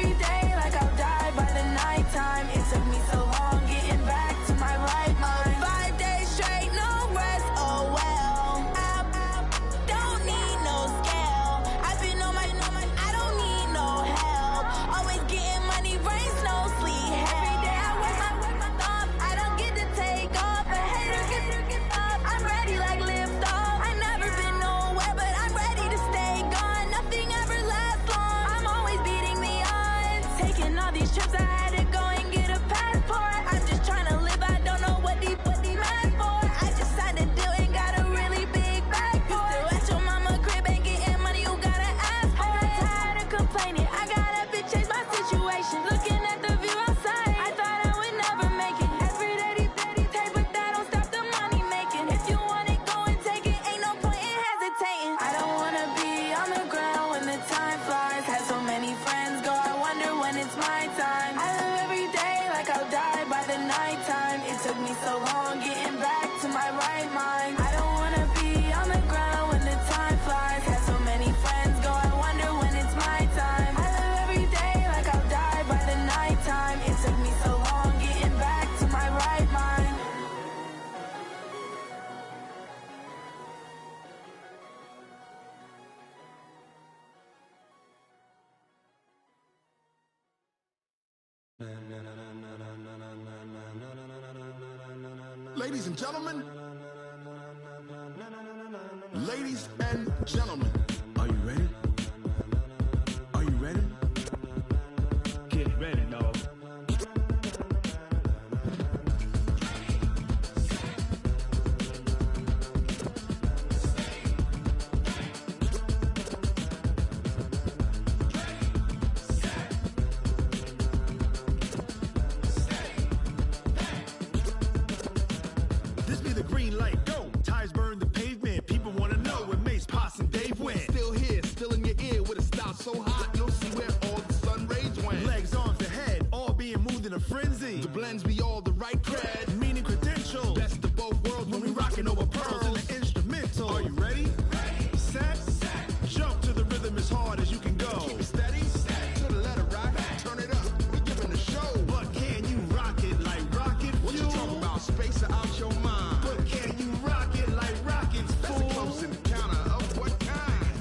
every day like I'll die by the nighttime. It took me so long getting back to my right mind. 5 days straight, no rest, oh well. I don't need no scale. I've been on my, I don't need no help. Always getting money, rain, snow, sleet. Every day I work my thumb. I don't get to take off. A hater get up. I'm ready like lift off. I never been nowhere, but I'm ready to stay gone. Nothing ever lasts long. I'm always beating the odds. Taking all these trips, I had to go and get a passport. I'm just trying to live. I don't know what the mad for. I just signed a deal and got a really big bag for it. Still at your mama crib, ain't getting money, you gotta ask for it. I'm tired of complaining. I gotta bitch change my situation. Looking at the view outside, I thought I would never make it. Every day they take, but that don't stop the money making. If you want it, go and take it. Ain't no point in hesitating. I don't wanna be on the ground when the time flies. Had so many friends go, I wonder when it's my time. I live every day like I'll die by the nighttime. It took me so long getting back to my right mind. I don't wanna be on the ground when the time flies. Had so many friends go, I wonder when it's my time. I live every day like I'll die by the nighttime. It took me so long getting back to my right mind. Ladies and gentlemen, ladies and gentlemen, are you ready? Are you ready? Get ready, dog. This be the green light, go. Tires burn the pavement. People wanna know where Mace, Poss, and Dave went. Still here, still in your ear with a style so hot, you'll see where all the sun rays went. Legs, arms, and head, all being moved in a frenzy. The blends be all the right cred. Meaning credentials. Best of both worlds when we rockin' over pearls. in the instrumental. Are you ready? Set, jump to the rhythm as hard as you can go. Keep it steady, to the letter right. Turn it up, we giving the show. But can you rock it like rocket fuel? What you talking about? Space out your mind. But can you rock it like rockets, That's fool? a close encounter of what kind?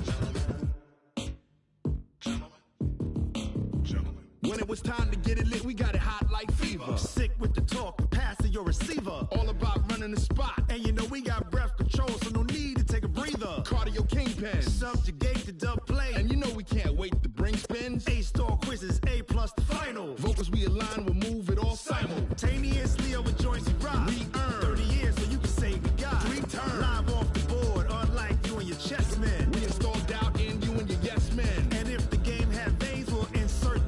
Gentlemen. When it was time to get it lit, we got it hot like fever. Sick with the talk, pass to your receiver. All about running the spot. And you know we got breath control, so no need to take a breather. Cardio kingpin. Subjugate the dub play. And you know we can't wait to bring spins. A-star quizzes, A+ the final. Vocals we align, we'll move it all Simultaneously over joints we rock. We earn 30 years so you can say we got 3 turns. Live off the board, unlike you and your chess men. We install doubt in you and your yes men. And if the game had veins, we'll insert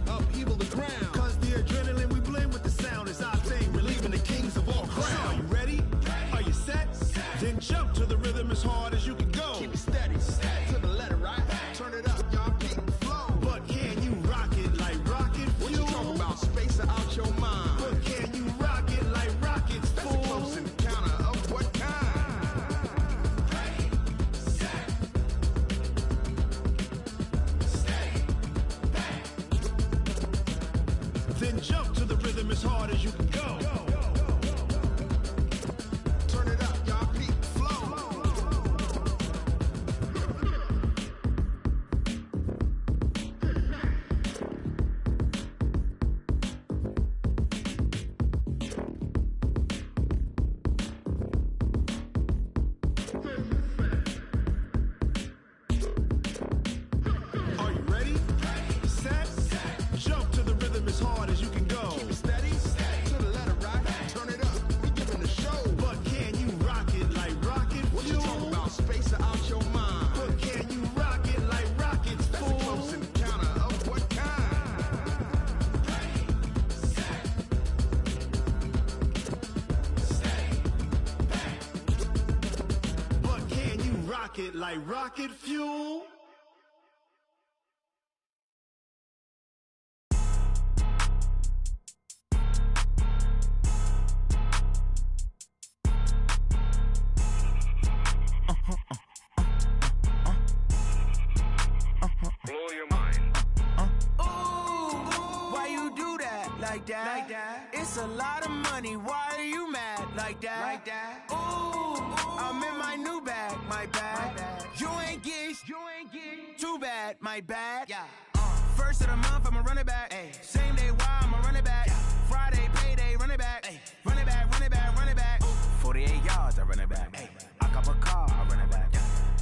Upheaval the ground. Cause the adrenaline we blend with the sound is our thing, relieving the kings of all crowns. So are you ready? Are you set? Then jump to the rhythm as hard as you can go. Keep it steady, to the letter right. Turn it up, y'all keep the flow. But can you rock it like rocket fuel? What you talking about? Space out your mind. But can you rock it like rockets, That's a fool? close encounter of what kind? Then jump to the rhythm as hard as you can go. Turn it up, y'all keep the flow. Are you ready? Set, jump to the rhythm as hard as you can go. Keep it steady, to the letter right. Turn it up, we giving the show. But can you rock it like rocket What you fuel? talking about? Space out your mind. But can you rock it like rockets, That's a fool? close encounter of what kind? But can you rock it like rocket fuel? Blow your mind. Ooh, like that. It's a lot of money, why are you mad like that? Ooh, I'm in my new bag, my bad. You ain't get too bad, my bad. First of the month, I'ma run it back. Same day, why I'ma run it back. Friday, payday, run it back. Run it back, run it back, run it back. 48 yards, I run it back. I cop a car, I run it back.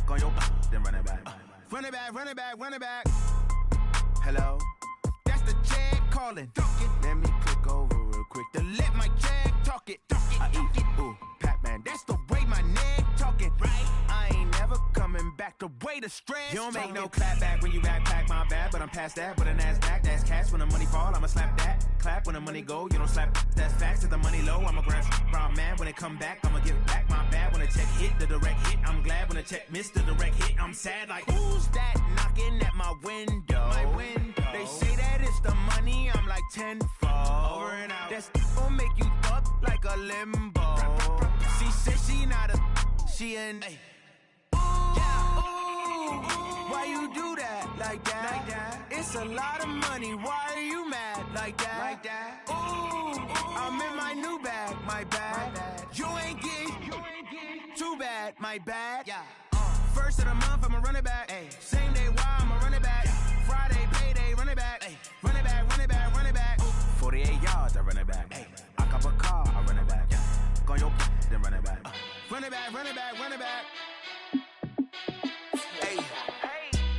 Go your then run it back. Run it back, run it back, run it back. Hello? That's the jag calling. Let me click over real quick to let my jag talk it. I eat it, ooh, Pac-Man. That's the way my neck talking. Right? I ain't never coming back the way the stress. You don't make no clap back when you backpack, my bad. But I'm past that with a NASDAQ. That's cash when the money fall, I'ma slap that. Clap when the money go, you don't slap. That's facts. If the money low, I'ma grab brown man. When it come back, I'ma give back my bad. When the check hit, the direct hit. I'm glad when the check missed the direct hit. I'm sad like, who's that knocking at my window? They say that it's the money, I'm like tenfold. Over and out. That's gon' make you up like a limbo. She said she not a, she an. Ooh, why you do that like that? It's a lot of money, why are you mad like that? Ooh, I'm in my new bag, my bad. You ain't get too bad, my bad. First of the month, I'ma run it back. Same day, why I'ma run it back. Friday, payday, run it back. Run it back, run it back, run it back. 48 yards, I run it back. I cop a car, I run it back. Go your then run it back. Run it back, run it back, run it back. Hey,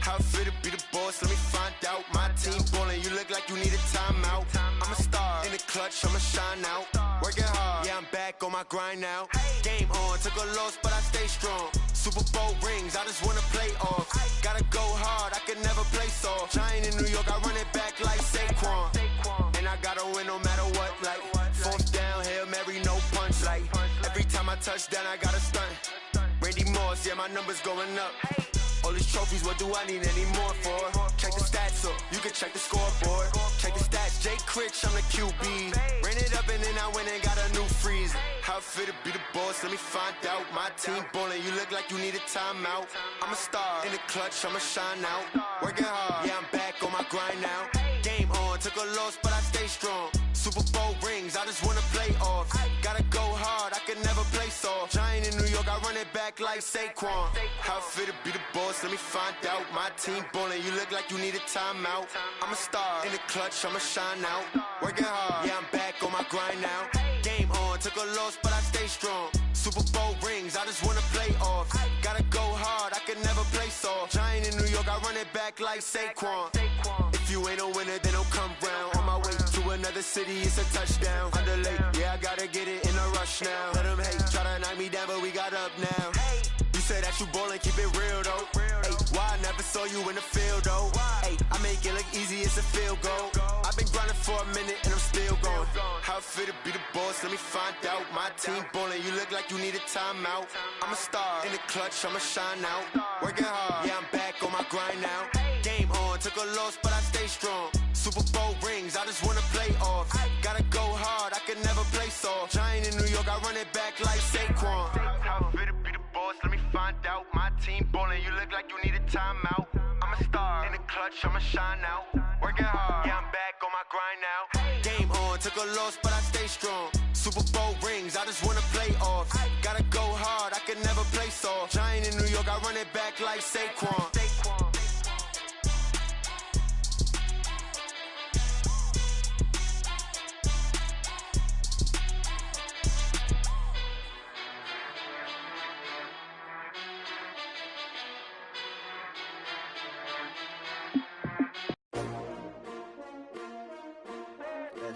how fit to be the boss? Let me find out. My team ballin', you look like you need a timeout. I'm a star in the clutch, I'ma shine out. Working hard, yeah, I'm back on my grind now. Game on, took a loss, but I stay strong. Super Bowl rings, I just wanna play off. Gotta go hard, I can never play soft. Giant in New York, I run it back like Saquon. And I gotta win no matter what, like fourth down, Hail Mary, no punch. Like every time I touch down, I gotta stunt. Randy Moss, yeah, my numbers going up. All these trophies, what do I need any more for? Check the stats up, you can check the scoreboard. Check the stats, Jay Critch, I'm the QB. Ran it up and then I went and got a new freeze. How fit to be the boss, let me find out. My team ballin', you look like you need a timeout. I'm a star in the clutch, I'ma shine out. Working hard, yeah, I'm back on my grind now. Game on, took a loss, but I stay strong. Super Bowl rings, I just wanna play off. Gotta go hard, I can never play soft. Giant in New York, I run it back like Saquon. How fit to be the boss, let me find out. My team ballin', you look like you need a timeout. I'm a star in the clutch, I'ma shine out. Working hard, yeah, I'm back on my grind now. Game on, took a loss, but I stay strong. Super Bowl rings, I just wanna play off. Gotta go hard, I can never play soft. Giant in New York, I run it back like Saquon. If you ain't a winner, then don't come round. On my way to another city, it's a touchdown. Underlay, yeah, I gotta get it in a rush now. Let them hate, try to knock me down, but we got up now. You say that you ballin', keep it real though. Hey, why I never saw you in the field though? Hey, I make it look easy, it's a field goal. I've been grinding for a minute and I'm still going. How fit to be the boss, let me find out. My team ballin', you look like you need a timeout. I'm a star in the clutch, I'ma shine out. Working hard, yeah, I'm back on my grind now. Game on, took a loss, but I stay strong. Super Bowl rings, I just wanna play off. Gotta go hard, I can never play soft. Giant in New York, I run it back like Saquon. How fit to be the boss, let me find out. My team ballin', you look like you need a timeout. I'm a star in the clutch, I'ma shine out. Working hard, yeah, I'm back on my grind now. Game on, took a loss, but I stay strong. Super Bowl rings, I just wanna play off. Gotta go hard, I can never play soft. Giant in New York, I run it back like Saquon.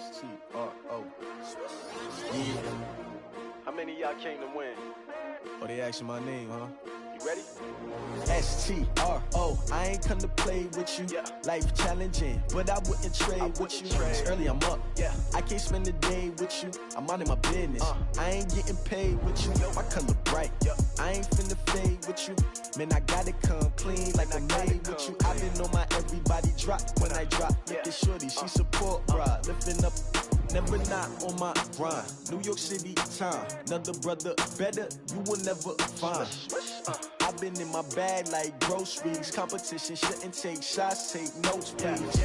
S-T-R-O. Yeah. How many of y'all came to win? Oh, they asking my name, huh? You ready? S-T-R-O. I ain't come to play with you. Yeah. Life challenging, but I wouldn't trade with you. It's early, I'm up. Yeah. I can't spend the day with you. I'm minding my business. I ain't getting paid with you. My color bright. I ain't finna fade with you. Man, I gotta come clean like I'm made with you. I've been on my everybody drop when I drop. Look at shorty, she support, bruh. Lifting up, never not on my grind. New York City time, another brother better, you will never find. I've been in my bag like groceries. Competition shouldn't take shots, take notes, please.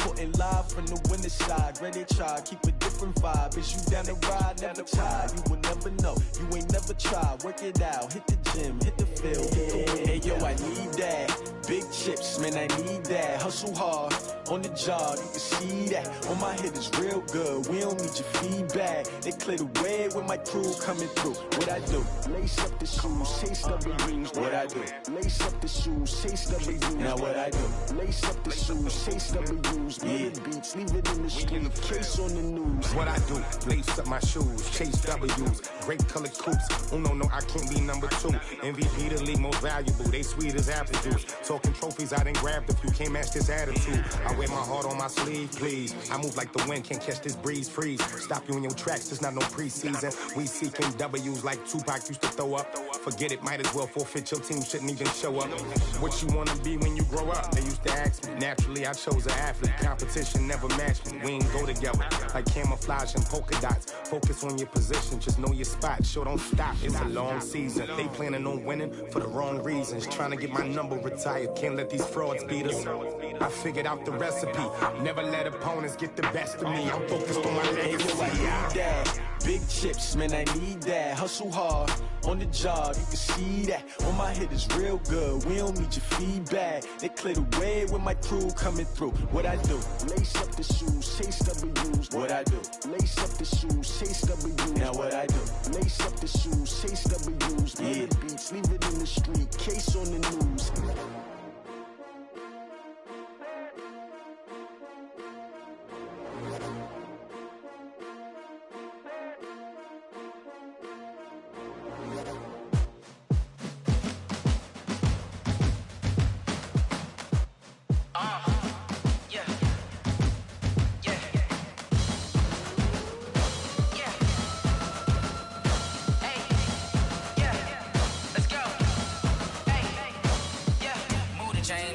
Reporting live from the winter side. Ready to try, keep a different vibe. Is you down the ride, never tired. You will never know, you ain't never tried. Work it out, hit the gym, hit the field, hit the wind. Hey yo, I need that. Big chips, man, I need that. Hustle hard, on the job, you can see that. On my head is real good, we don't need your feedback. They clear the way with my crew coming through. What I do? Lace up the shoes, chase W's. What I do? Lace up the shoes, chase W's. Now what I do? Lace up the shoes, chase W's. Million beats, leave it in the street, case on the news. What I do? Lace up my shoes, chase W's. Great color coops. Oh no, I can't be number 2. MVP the league most valuable. They sweet as apple juice. Talking trophies, I done grabbed a few. Can't match this attitude. I wear my heart on my sleeve, please. I move like the wind, can't catch this breeze, freeze. Stop you in your tracks, it's not no preseason. We seeking W's like Tupac used to throw up. Forget it, might as well forfeit. Your team shouldn't even show up. What you wanna be when you grow up? They used to ask me. Naturally, I chose an athlete. Competition never matched me. We ain't go together like camouflage and polka dots. Focus on your position, just know your spot. Sure, don't stop. It's a long season. They planning on winning for the wrong reasons. Trying to get my number retired. Can't let these frauds beat us. I figured out the recipe. Never let opponents get the best of me. I'm focused on my legacy. I need that. Big chips, man, I need that. Hustle hard, on the job, you can see that. On my head is real good, we don't need your feedback. They clear the way with my crew coming through. What I do? Lace up the shoes, chase W's. What I do? Lace up the shoes, chase W's. Now what I do? Lace up the shoes, chase W's. Million beats, leave it in the street, case on the news.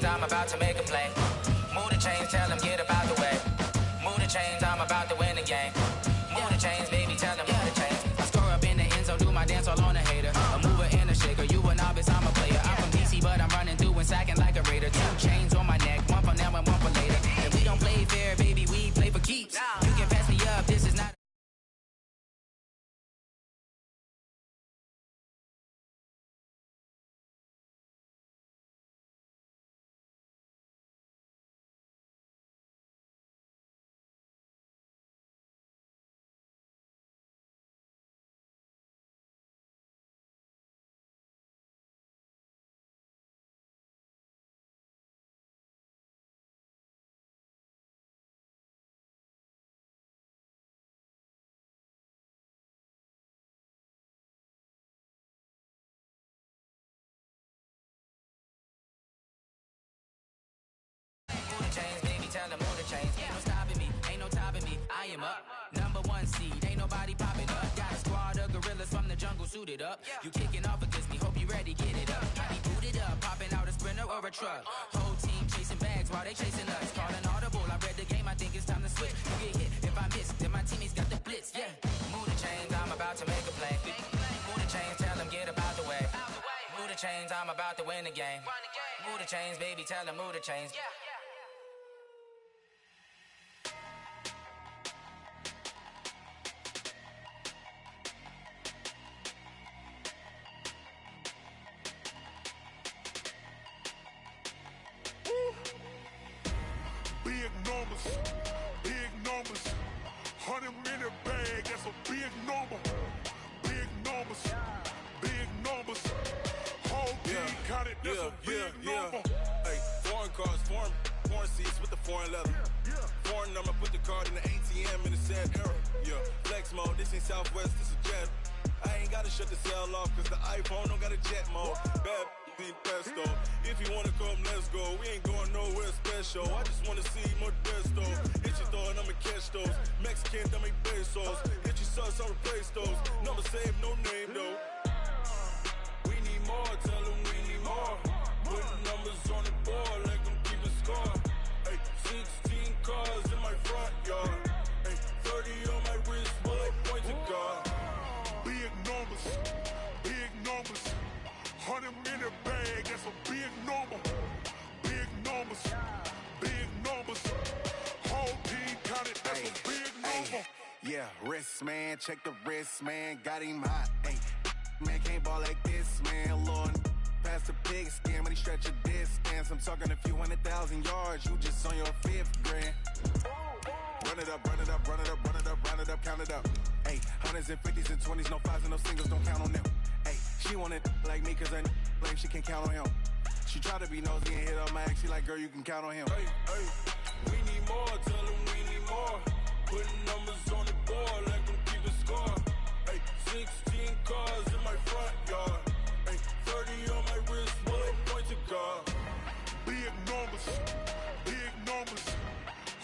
I'm about to make a play. Move the chains, tell them get up out the way. Move the chains, I'm about to win the game. Move the chains, baby, tell them move the chains. I score up in the end zone, do my dance all on a hater. A mover and a shaker, you a novice, I'm a player. I'm from DC, but I'm running through and sacking like a raider. 2 chains on my neck, one for now and one for later. And we don't play fair, baby, we play for keeps. You can pass me up, this is not. Chains, baby, tell them move the chains. Ain't no stopping me, ain't no topping me. I am up, #1 seed, ain't nobody popping up. Got a squad of gorillas from the jungle suited up. You kicking off against me, hope you ready, get it up. I be booted up, popping out a sprinter or a truck. Whole team chasing bags while they chasing us. Calling audible, I read the game, I think it's time to switch. You get hit, if I miss, then my teammates got the blitz, yeah. Move the chains, I'm about to make a play. Move the chains, tell them get up out the way. Move the chains, I'm about to win the game. Move the chains, baby, tell them move the chains. Big numbers, big numbers. 100 in the bag, that's a big number. Big numbers, big numbers. Whole team counted, that's a big number. Hey, foreign cars, foreign seats with the foreign leather. Foreign number, put the card in the ATM in the sad era. Yeah, flex mode, this ain't Southwest, this is jet. I ain't gotta shut the cell off, cause the iPhone don't got a jet mode. Bad being pesto. If you wanna come, let's go. We ain't going nowhere special. I just wanna see more Modesto. Hit your thought, I'ma catch those. Mexican, dummy pesos. Hit your sauce, I'll replace those. Number save, no name though. We need more, tell them we need more. Putting numbers on the board like I'm keeping score. Hey, 16 cars in my front yard. Hey, 30 on my wrist, bullet point to God. Big numbers, big numbers. 100 in the bag, that's a big number. Big numbers, big numbers. Yeah, wrist, man, check the wrist, man, got him hot. Hey, man, can't ball like this, man, Lord. Past the pig skin, but he stretch a distance. I'm talking a few 100,000 yards, you just on your 5th grand. Run it up, run it up, run it up, run it up, round it up, count it up. Hey, 100s and 50s and 20s, no 5s and no singles, don't count on them. Hey, she want it like me, cause I like she can count on him. She try to be nosy and hit up my ex, she like, girl, you can count on him. Hey, hey, we need more, tell them we need more. Putting numbers on the board, like them keep a score. Hey, 16 cars in my front yard. Hey, 30 on my wrist, bullet point to God. Big numbers, big numbers.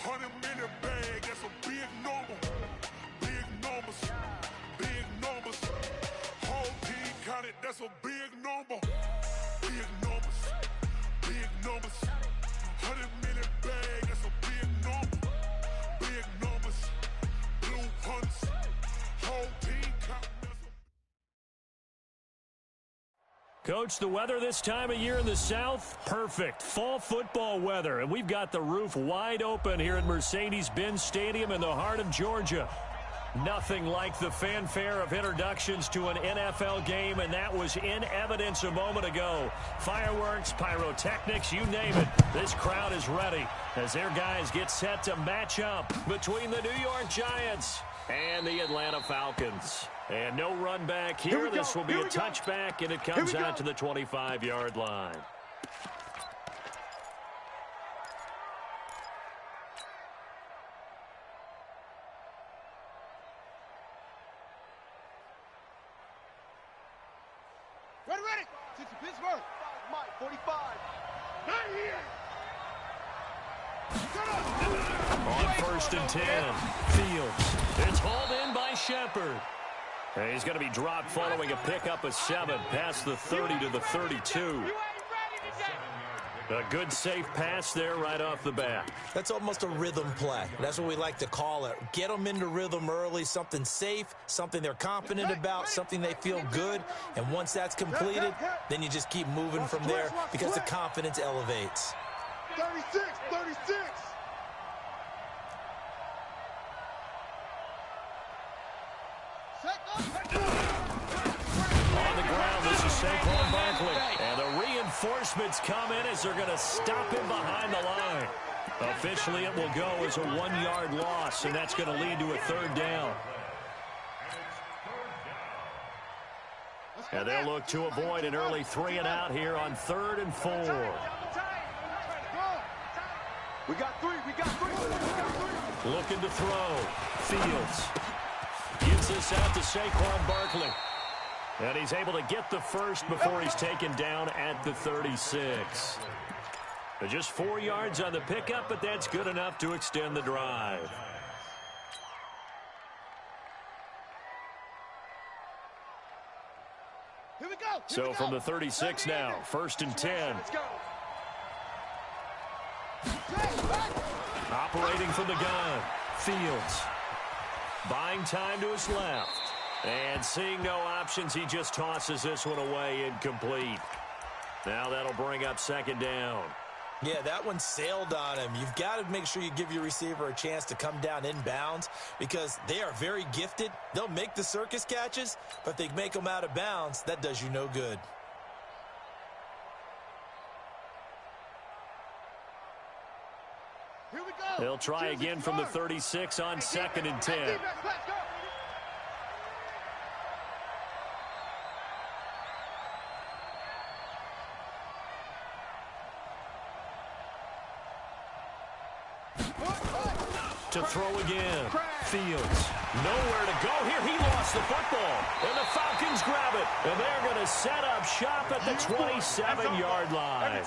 100 in the bag, that's a big number. Big numbers, big numbers. Whole team counted, that's a big number. Big numbers, big numbers. 100 in the bag, that's a big number. Big numbers, blue hunts. Whole team counted, that's a Coach, the weather this time of year in the South, perfect. Fall football weather, and we've got the roof wide open here at Mercedes-Benz Stadium in the heart of Georgia. Nothing like the fanfare of introductions to an NFL game, and that was in evidence a moment ago. Fireworks, pyrotechnics, you name it. This crowd is ready as their guys get set to match up between the New York Giants and the Atlanta Falcons. And no run back here. This will be a touchback, and it comes out to the 25-yard line. Ready. 60 Pittsburgh. Mike, 45. Right here. On 1st and 10, Fields. It's hauled in by Shepard. And he's going to be dropped following a pickup of 7 past the 30 to the 32. A good safe pass there right off the bat. That's almost a rhythm play. That's what we like to call it. Get them into rhythm early, something safe, something they're confident about, something they feel good. And once that's completed, then you just keep moving from there because the confidence elevates. 36. On the ground, this is Saquon Barkley. And the reinforcements come in as they're going to stop him behind the line. Officially, it will go as a 1-yard loss, and that's going to lead to a 3rd down. And they'll look to avoid an early 3-and-out here on 3rd and 4. We got three. Looking to throw. Fields gives this out to Saquon Barkley. And he's able to get the first before he's taken down at the 36. Just 4 yards on the pickup, but that's good enough to extend the drive. Here we go. So from the 36 now, 1st and 10. Let's go. Operating from the gun, Fields. Buying time to his left. And seeing no options, he just tosses this one away incomplete. Now that'll bring up 2nd down. Yeah, that one sailed on him. You've got to make sure you give your receiver a chance to come down inbounds because they are very gifted. They'll make the circus catches, but if they make them out of bounds, that does you no good. Here we go. They'll try again from the 36 on 2nd and 10. Let's go. To throw again. Fields. Nowhere to go here. He lost the football. And the Falcons grab it. And they're going to set up shop at the 27-yard line.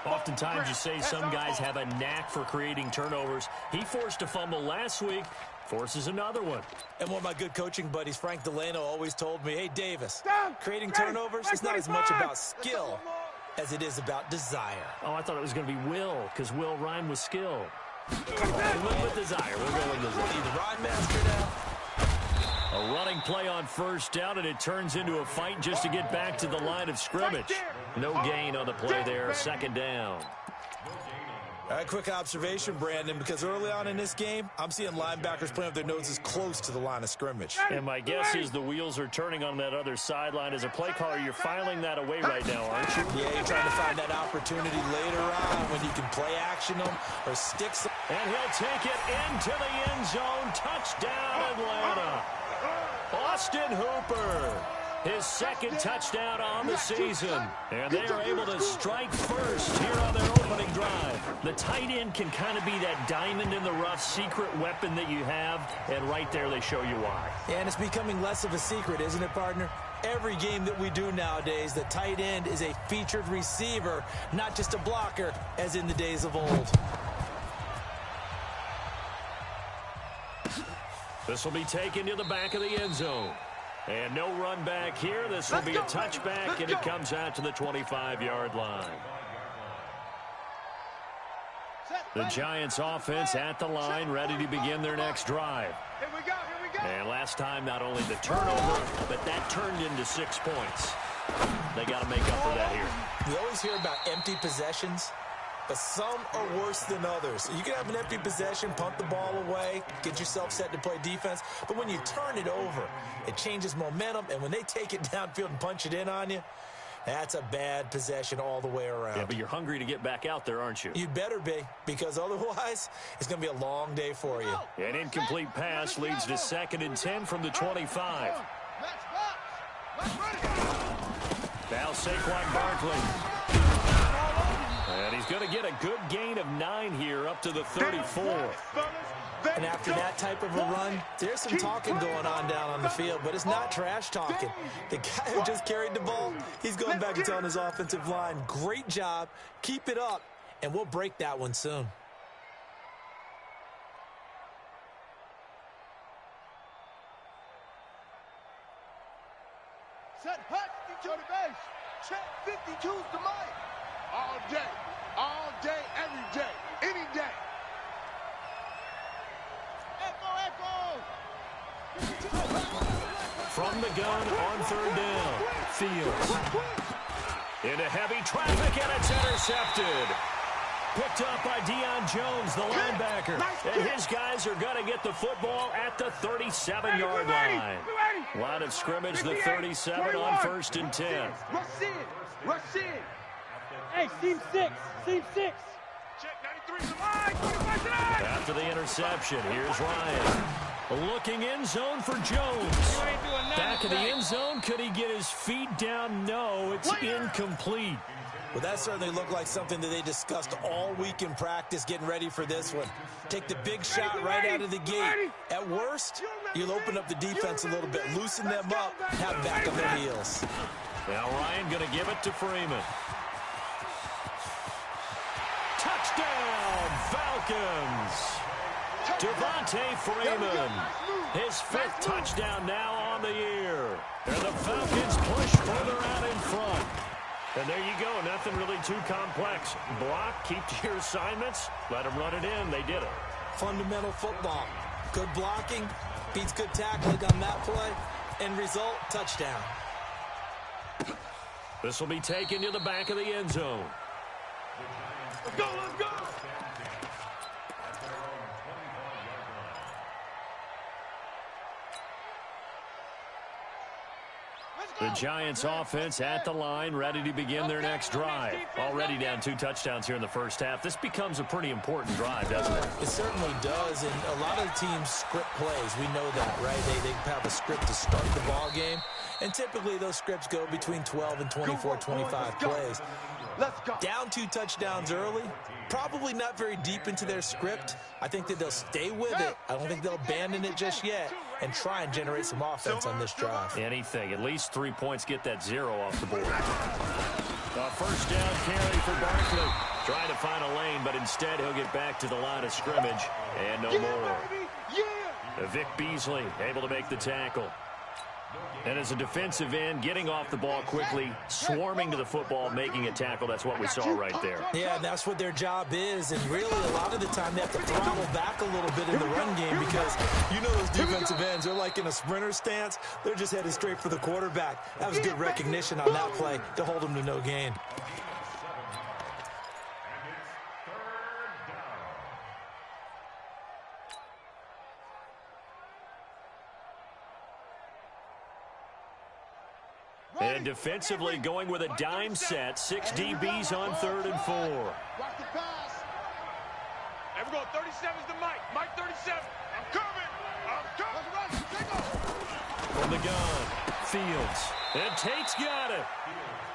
Oftentimes you say some guys have a knack for creating turnovers. He forced a fumble last week. Forces another one. And one of my good coaching buddies, Frank Delano, always told me, hey, Davis, creating turnovers is not as much about skill as it is about desire. Oh, I thought it was going to be will, because will rhyme with skill. We'll go with desire. We'll go with desire. Need the ride master now. A running play on 1st down, and it turns into a fight just to get back to the line of scrimmage. No gain on the play there. 2nd down. Quick observation, Brandon, because early on in this game, I'm seeing linebackers playing with their noses close to the line of scrimmage. And my guess is the wheels are turning on that other sideline. As a play caller, you're filing that away right now, aren't you? Yeah, you're trying to find that opportunity later on when you can play action them or stick some. And he'll take it into the end zone. Touchdown, Atlanta. Austin Hooper. His second touchdown on the season. And they are able to strike first here on their opening drive. The tight end can kind of be that diamond in the rough secret weapon that you have. And right there they show you why. And it's becoming less of a secret, isn't it, partner? Every game that we do nowadays, the tight end is a featured receiver, not just a blocker, as in the days of old. This will be taken to the back of the end zone. And no run back here. This will be a touchback, and it comes out to the 25-yard line. The Giants offense at the line, ready to begin their next drive. Here we go, here we go. And last time, not only the turnover, but that turned into 6 points. They got to make up for that here. You always hear about empty possessions, but some are worse than others. You can have an empty possession, punt the ball away, get yourself set to play defense, but when you turn it over, it changes momentum, and when they take it downfield and punch it in on you, that's a bad possession all the way around. Yeah, but you're hungry to get back out there, aren't you? You better be, because otherwise, it's going to be a long day for you. An incomplete pass leads to 2nd and 10 from the 25. Now Saquon Barkley. And he's going to get a good gain of 9 here up to the 34. And after that type of a run, there's some talking going on down on the field, but it's not trash talking. The guy who just carried the ball, he's going back and telling his offensive line, great job, keep it up, and we'll break that one soon. Set hut, 52 to base. Check 52's to Mike. All day, every day, any day. From the gun on 3rd down. Fields. Into heavy traffic, and it's intercepted. Picked up by Deion Jones, the linebacker. And his guys are going to get the football at the 37-yard line. Line of scrimmage, the 37 on 1st and 10. Rush in. Hey, seam 6. Seam 6. Check 93. After the interception, here's Ryan. Looking end zone for Jones. Back of the end zone. Could he get his feet down? No, it's incomplete. Well, that certainly looked like something that they discussed all week in practice getting ready for this one. Take the big shot right out of the gate. At worst, you'll open up the defense a little bit, loosen them up, have back on their heels. Now Ryan going to give it to Freeman. Touchdown, Falcons. Devontae Freeman. His 5th touchdown now on the year. And the Falcons push further out in front. And there you go. Nothing really too complex. Block, keep to your assignments, let them run it in. They did it. Fundamental football. Good blocking, beats good tackling on that play. End result, touchdown. This will be taken to the back of the end zone. Let's go, let's go. The Giants offense at the line, ready to begin their next drive. Already down 2 touchdowns here in the first half. This becomes a pretty important drive, doesn't it? It certainly does, and a lot of the teams script plays. We know that, right? They have a script to start the ball game, and typically those scripts go between 12 and 24, 25 plays. Let's go. Down 2 touchdowns early, probably not very deep into their script. I think that they'll stay with it. I don't think they'll abandon it just yet and try and generate some offense on this drive. Anything. At least 3 points, get that 0 off the board. A first down carry for Barkley. Trying to find a lane, but instead he'll get back to the line of scrimmage. And no more. Vic Beasley able to make the tackle. And as a defensive end, getting off the ball quickly, swarming to the football, making a tackle. That's what we saw right there. Yeah, that's what their job is. And really, a lot of the time, they have to throttle back a little bit in the run game because you know those defensive ends, they're like in a sprinter stance. They're just headed straight for the quarterback. That was good recognition on that play to hold them to no gain. And defensively going with a dime set. 6 DBs on 3rd and 4. Watch the pass. Hey, we're going 37's to Mike. Mike 37. I'm coming. Take off. From the gun, Fields. And Tate's got it.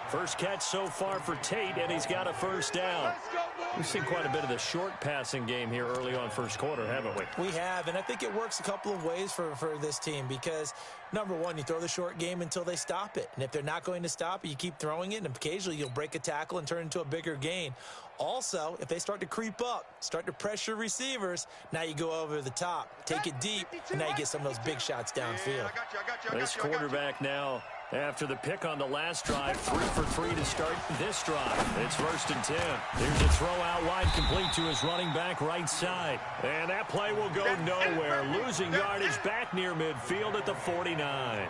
First catch so far for Tate, and he's got a first down. We've seen quite a bit of the short passing game here early on first quarter, haven't we? We have, and I think it works a couple of ways for this team because, number one, you throw the short game until they stop it. And if they're not going to stop it, you keep throwing it, and occasionally you'll break a tackle and turn it into a bigger gain. Also, if they start to creep up, start to pressure receivers, now you go over the top, take it deep, and now you get some of those big shots downfield. This quarterback now, after the pick on the last drive, 3 for 3 to start this drive. It's 1st and 10. Here's a throw out wide, complete to his running back right side. And that play will go nowhere. Losing yardage back near midfield at the 49.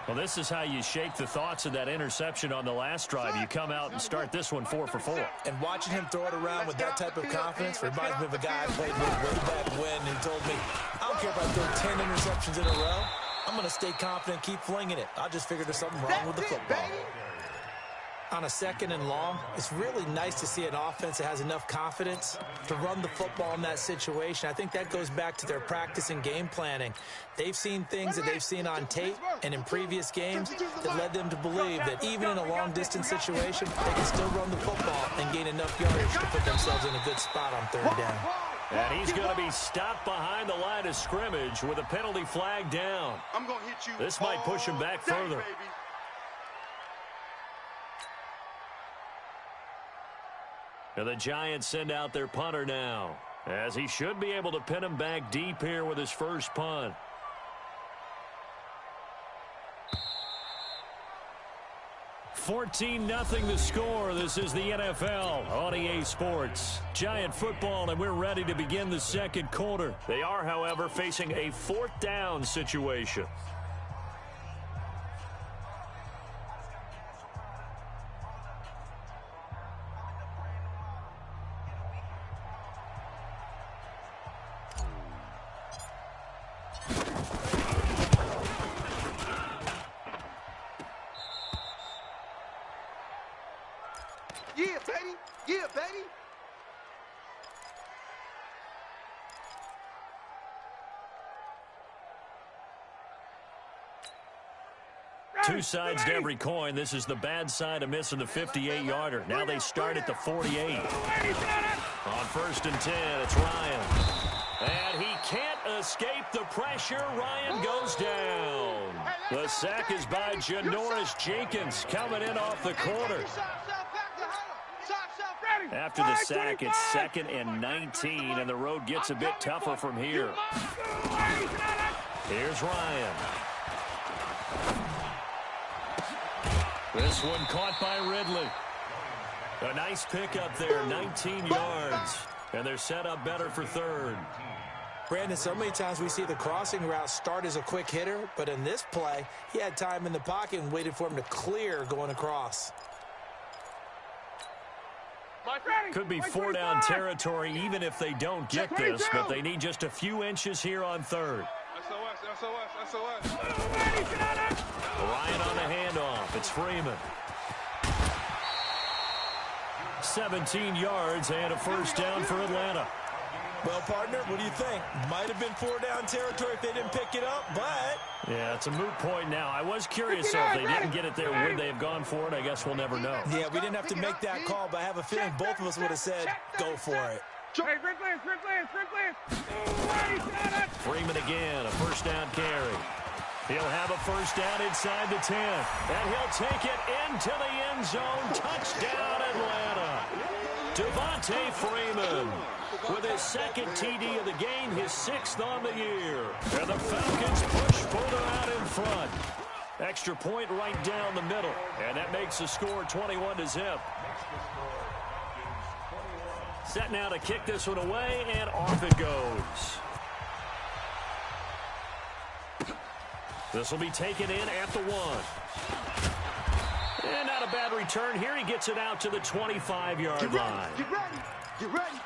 Well, this is how you shake the thoughts of that interception on the last drive. You come out and start this one 4 for 4. And watching him throw it around with that type of confidence reminds me of a guy I played with way back when and told me, I don't care if I throw 10 interceptions in a row. I'm going to stay confident, keep flinging it. I just figured there's something wrong with the football. On a 2nd and long, it's really nice to see an offense that has enough confidence to run the football in that situation. I think that goes back to their practice and game planning. They've seen things that they've seen on tape and in previous games that led them to believe that even in a long-distance situation, they can still run the football and gain enough yardage to put themselves in a good spot on 3rd down. And he's going to be stopped behind the line of scrimmage with a penalty flag down. I'm going to hit you. This might push him back further. And the Giants send out their punter now, as he should be able to pin him back deep here with his first punt. $14-0 the score. This is the NFL on EA Sports. Giant football, and we're ready to begin the second quarter. They are, however, facing a 4th down situation. Yeah, baby. Yeah, baby. Two sides to every coin. This is the bad side of missing the 58-yarder. Now they start at the 48. On 1st and 10, it's Ryan. And he can't escape the pressure. Ryan goes down. The sack is by Janoris Jenkins coming in off the corner. After the sack, it's 2nd and 19, and the road gets a bit tougher from here. Here's Ryan. This one caught by Ridley. A nice pickup there, 19 yards. And they're set up better for 3rd. Brandon, so many times we see the crossing route start as a quick hitter, but in this play, he had time in the pocket and waited for him to clear going across. Could be 4-down territory even if they don't get this, but they need just a few inches here on 3rd. SOS. Ryan on the handoff. It's Freeman. 17 yards and a first down for Atlanta. Well, partner, what do you think? Might have been 4-down territory if they didn't pick it up, but... Yeah, it's a moot point now. I was curious, so if they didn't get it there, would they have gone for it? I guess we'll never know. Yeah, we didn't have to make that call, but I have a feeling both of us would have said, go for it. Freeman again, a first down carry. He'll have a first down inside the 10. And he'll take it into the end zone. Touchdown, Atlanta. Devontae Freeman with his 2nd TD of the game, his 6th on the year. And the Falcons push further out in front. Extra point right down the middle. And that makes the score 21-0. Set now to kick this one away, and off it goes. This will be taken in at the 1. And not a bad return here. He gets it out to the 25-yard line. Get ready. Get ready.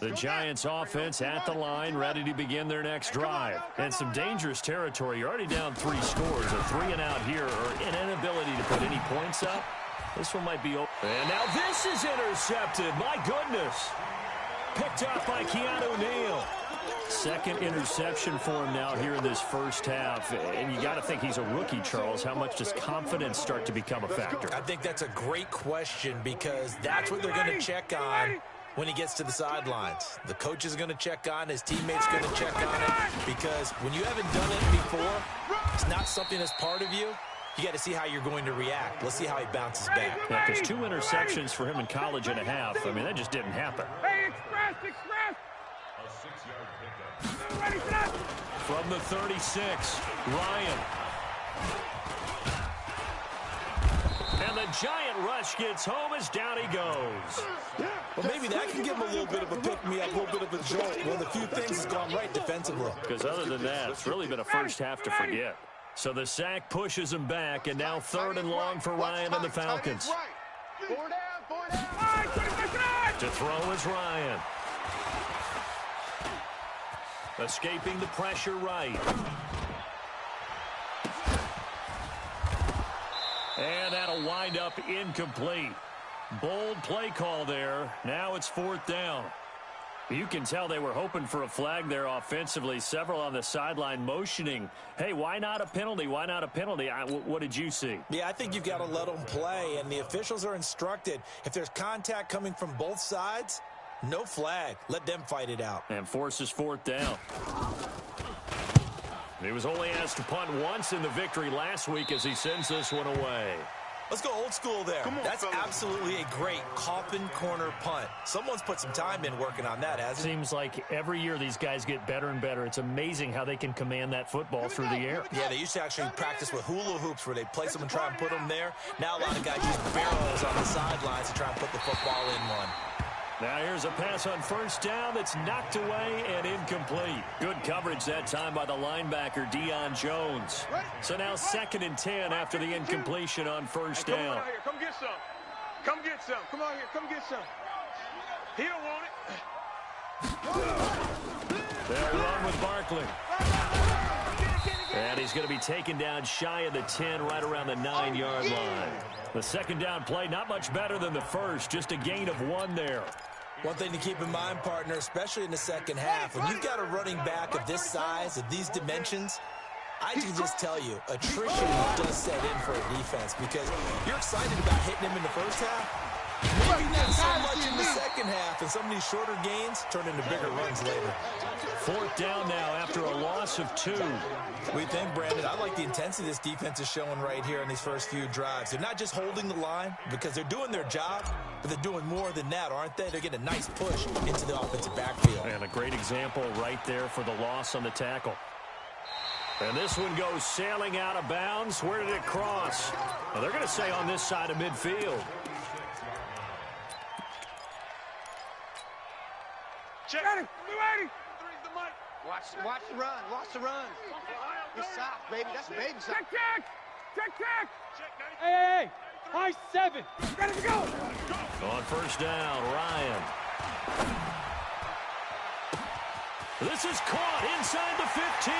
The Giants offense at the line, ready to begin their next drive. And some dangerous territory. You're already down 3 scores. A 3-and-out here, or an inability to put any points up. This one might be open. And now this is intercepted. My goodness. Picked up by Keanu Neal. Second interception for him now here in this first half. And you got to think he's a rookie, Charles. How much does confidence start to become a factor? I think that's a great question because that's what they're going to check on when he gets to the sidelines. The coach is going to check on, his teammates going to check on it, because when you haven't done it before, it's not something that's part of you. You got to see how you're going to react. Let's see how he bounces back. Yeah, because 2 interceptions for him in college and a half. I mean, that just didn't happen. Hey, express! From the 36, Ryan. And the giant rush gets home as down he goes. Well, maybe that can give him a little bit of a pick-me-up, a little bit of a jolt. One of the few things has gone right defensively. Because other than that, it's really been a first half to forget. So the sack pushes him back, and now 3rd and long for Ryan and the Falcons. 4 down. To throw is Ryan. Escaping the pressure right. And that'll wind up incomplete. Bold play call there. Now it's 4th down. You can tell they were hoping for a flag there offensively. Several on the sideline motioning. Hey, why not a penalty? Why not a penalty? What did you see? Yeah, I think you've got to let them play, and the officials are instructed. If there's contact coming from both sides, no flag. Let them fight it out. And forces 4th down. He was only asked to punt once in the victory last week as he sends this one away. Let's go old school there. That's absolutely a great coffin corner punt. Someone's put some time in working on that, hasn't it? Seems like every year these guys get better and better. It's amazing how they can command that football through the air. Yeah, they used to actually practice with hula hoops where they place them and try and put them there. Now a lot of guys use barrels on the sidelines to try and put the football in one. Now here's a pass on 1st down that's knocked away and incomplete. Good coverage that time by the linebacker, Deion Jones. So now 2nd and 10 after the incompletion on 1st down. Come get some. Come get some. Come on here. Come get some. He don't want it. They'll run with Barkley. And he's going to be taken down shy of the 10, right around the 9-yard line. The 2nd down play, not much better than the first, just a gain of 1 there. One thing to keep in mind, partner, especially in the second half, when you've got a running back of this size, of these dimensions, I can just tell you, attrition does set in for a defense because you're excited about hitting him in the first half. Maybe not so much in the second half, and some of these shorter gains turn into bigger runs later. 4th down now after a loss of 2. What do you think, Brandon? I like the intensity this defense is showing right here in these first few drives. They're not just holding the line because they're doing their job, but they're doing more than that, aren't they? They're getting a nice push into the offensive backfield. And a great example right there for the loss on the tackle. And this one goes sailing out of bounds. Where did it cross? Well, they're going to say on this side of midfield. Check. Watch the run. Watch the run. You're soft, baby. That's a baby soft. Check. Hey. High 7. Ready to go. On 1st down, Ryan. This is caught inside the 15.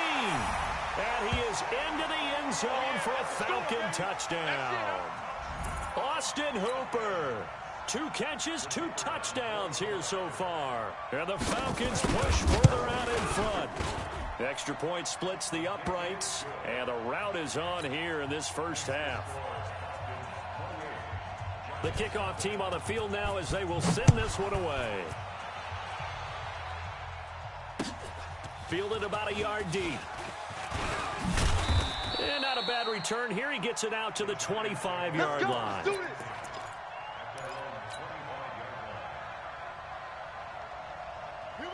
And he is into the end zone for a Falcon touchdown. Austin Hooper. 2 catches, 2 touchdowns here so far. And the Falcons push further out in front. Extra point splits the uprights, and the rout is on here in this first half. The kickoff team on the field now as they will send this one away. Fielded about a yard deep. And not a bad return here. He gets it out to the 25-yard line.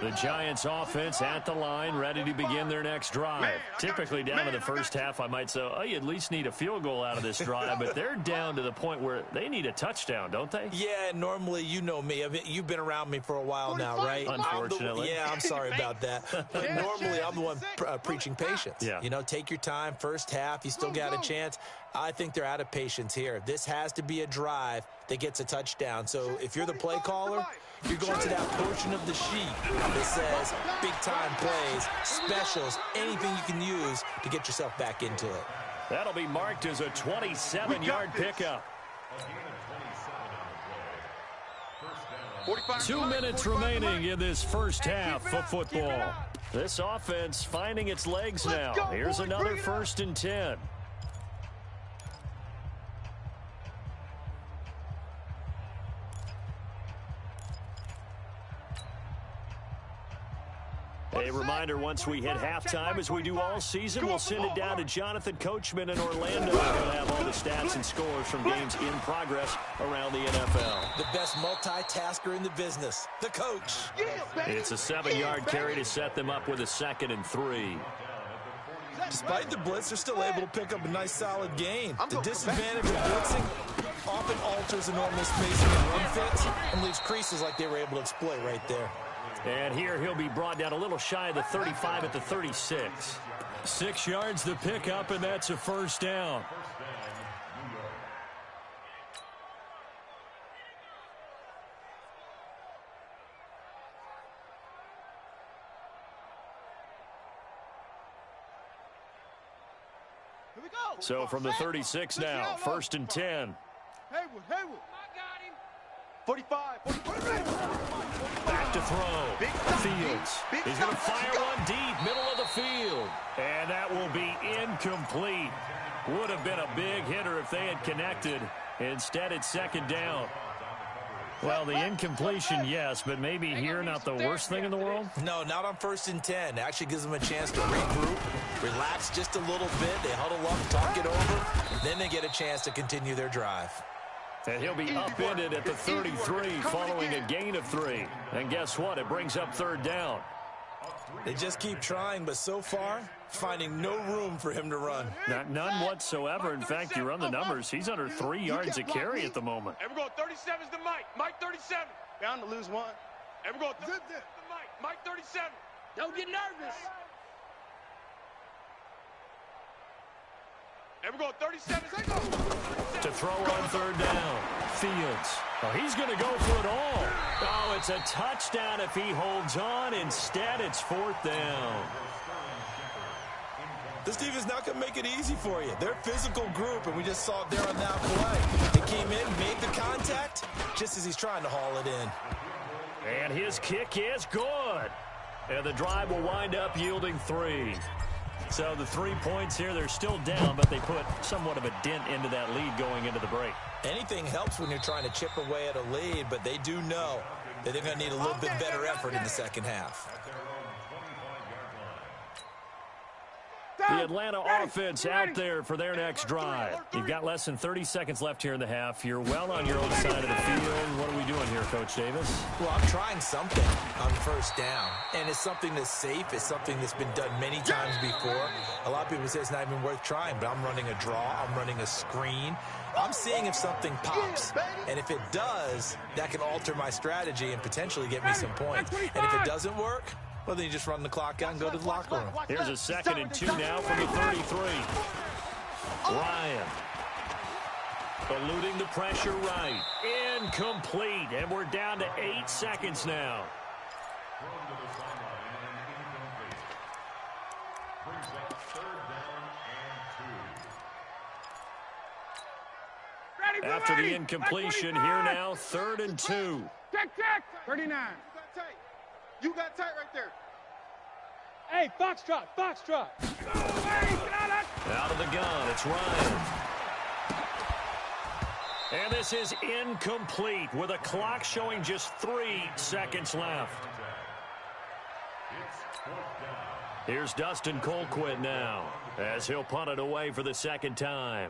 The Giants offense at the line, ready to begin their next drive. Typically down to the first half, I might say, oh, you at least need a field goal out of this drive, but they're down to the point where they need a touchdown, don't they? Yeah, normally, you know me. I mean, you've been around me for a while now, right? Unfortunately. I'm sorry about that. But normally, I'm the one preaching patience. Yeah. You know, take your time, first half, you still got a chance. I think they're out of patience here. This has to be a drive that gets a touchdown. So if you're the play caller, you're going to that portion of the sheet that says big-time plays, specials, anything you can use to get yourself back into it. That'll be marked as a 27-yard pickup. 2 minutes remaining in this first half of football. This offense finding its legs now. Here's another 1st and 10. A reminder, once we hit halftime, as we do all season, we'll send it down to Jonathan Coachman in Orlando. He'll have all the stats and scores from games in progress around the NFL. The best multitasker in the business, the coach. It's a 7-yard carry to set them up with a 2nd and 3. Despite the blitz, they're still able to pick up a nice, solid gain. The disadvantage of blitzing often alters the normal spacing and run fits and leaves creases like they were able to exploit right there. And here he'll be brought down a little shy of the 35 at the 36. 6 yards to pick up, and that's a 1st down. Here we go. So from the 36 now, 1st and 10. Haywood. I got him. 45. Back to throw. Fields. He's going to fire one deep, middle of the field. And that will be incomplete. Would have been a big hitter if they had connected. Instead, it's 2nd down. Well, the incompletion, yes, but maybe here not the worst thing in the world? No, not on 1st and 10. It actually gives them a chance to regroup, relax just a little bit. They huddle up, talk it over. Then they get a chance to continue their drive. And he'll be upended at the 33 following a gain of 3. And guess what? It brings up 3rd down. They just keep trying, but so far, finding no room for him to run. None whatsoever. In fact, you run the numbers. He's under 3 yards a carry at the moment. And we're going 37's the Mike. Mike 37. Bound to lose one. And we're going the Mike. Mike 37. Don't get nervous. And we're going 37. To throw on 3rd down. Fields. Oh, he's going to go for it all. Oh, it's a touchdown if he holds on. Instead, it's 4th down. This team is not going to make it easy for you. They're a physical group, and we just saw it there on that play. He came in, made the contact, just as he's trying to haul it in. And his kick is good. And the drive will wind up yielding 3. So the 3 points here, they're still down, but they put somewhat of a dent into that lead going into the break. Anything helps when you're trying to chip away at a lead, but they do know that they're going to need a little bit better effort in the 2nd half. The Atlanta offense out there for their next drive. You've got less than 30 seconds left here in the half. You're well on your own side of the field. What are we doing here, Coach Davis? Well, I'm trying something on 1st down, and it's something that's safe. It's something that's been done many times before. A lot of people say it's not even worth trying, but I'm running a draw. I'm running a screen. I'm seeing if something pops, and if it does, that can alter my strategy and potentially get me some points. And if it doesn't work, well, then you just run the clock out and go to the locker room. Here's a 2nd and 2 now from the 33. Ryan. Eluding the pressure right. Incomplete. And we're down to 8 seconds now. After the incompletion, here now, 3rd and 2. Check. 39. You got tight right there. Hey, Foxtrot. Out of the gun, it's Ryan. And this is incomplete with a clock showing just 3 seconds left. Here's Dustin Colquitt now as he'll punt it away for the 2nd time.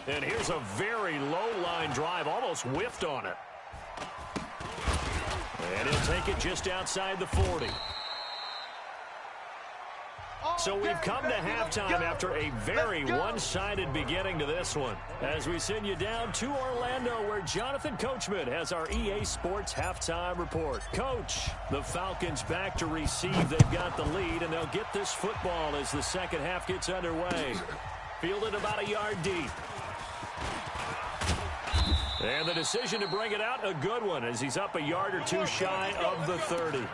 And here's a very low line drive, almost whiffed on it. And he'll take it just outside the 40. So we've come to halftime after a very one-sided beginning to this one. As we send you down to Orlando, where Jonathan Coachman has our EA Sports halftime report. Coach, the Falcons back to receive. They've got the lead, and they'll get this football as the 2nd half gets underway. Fielded about a yard deep. And the decision to bring it out, a good one, as he's up a yard or two shy of the 30.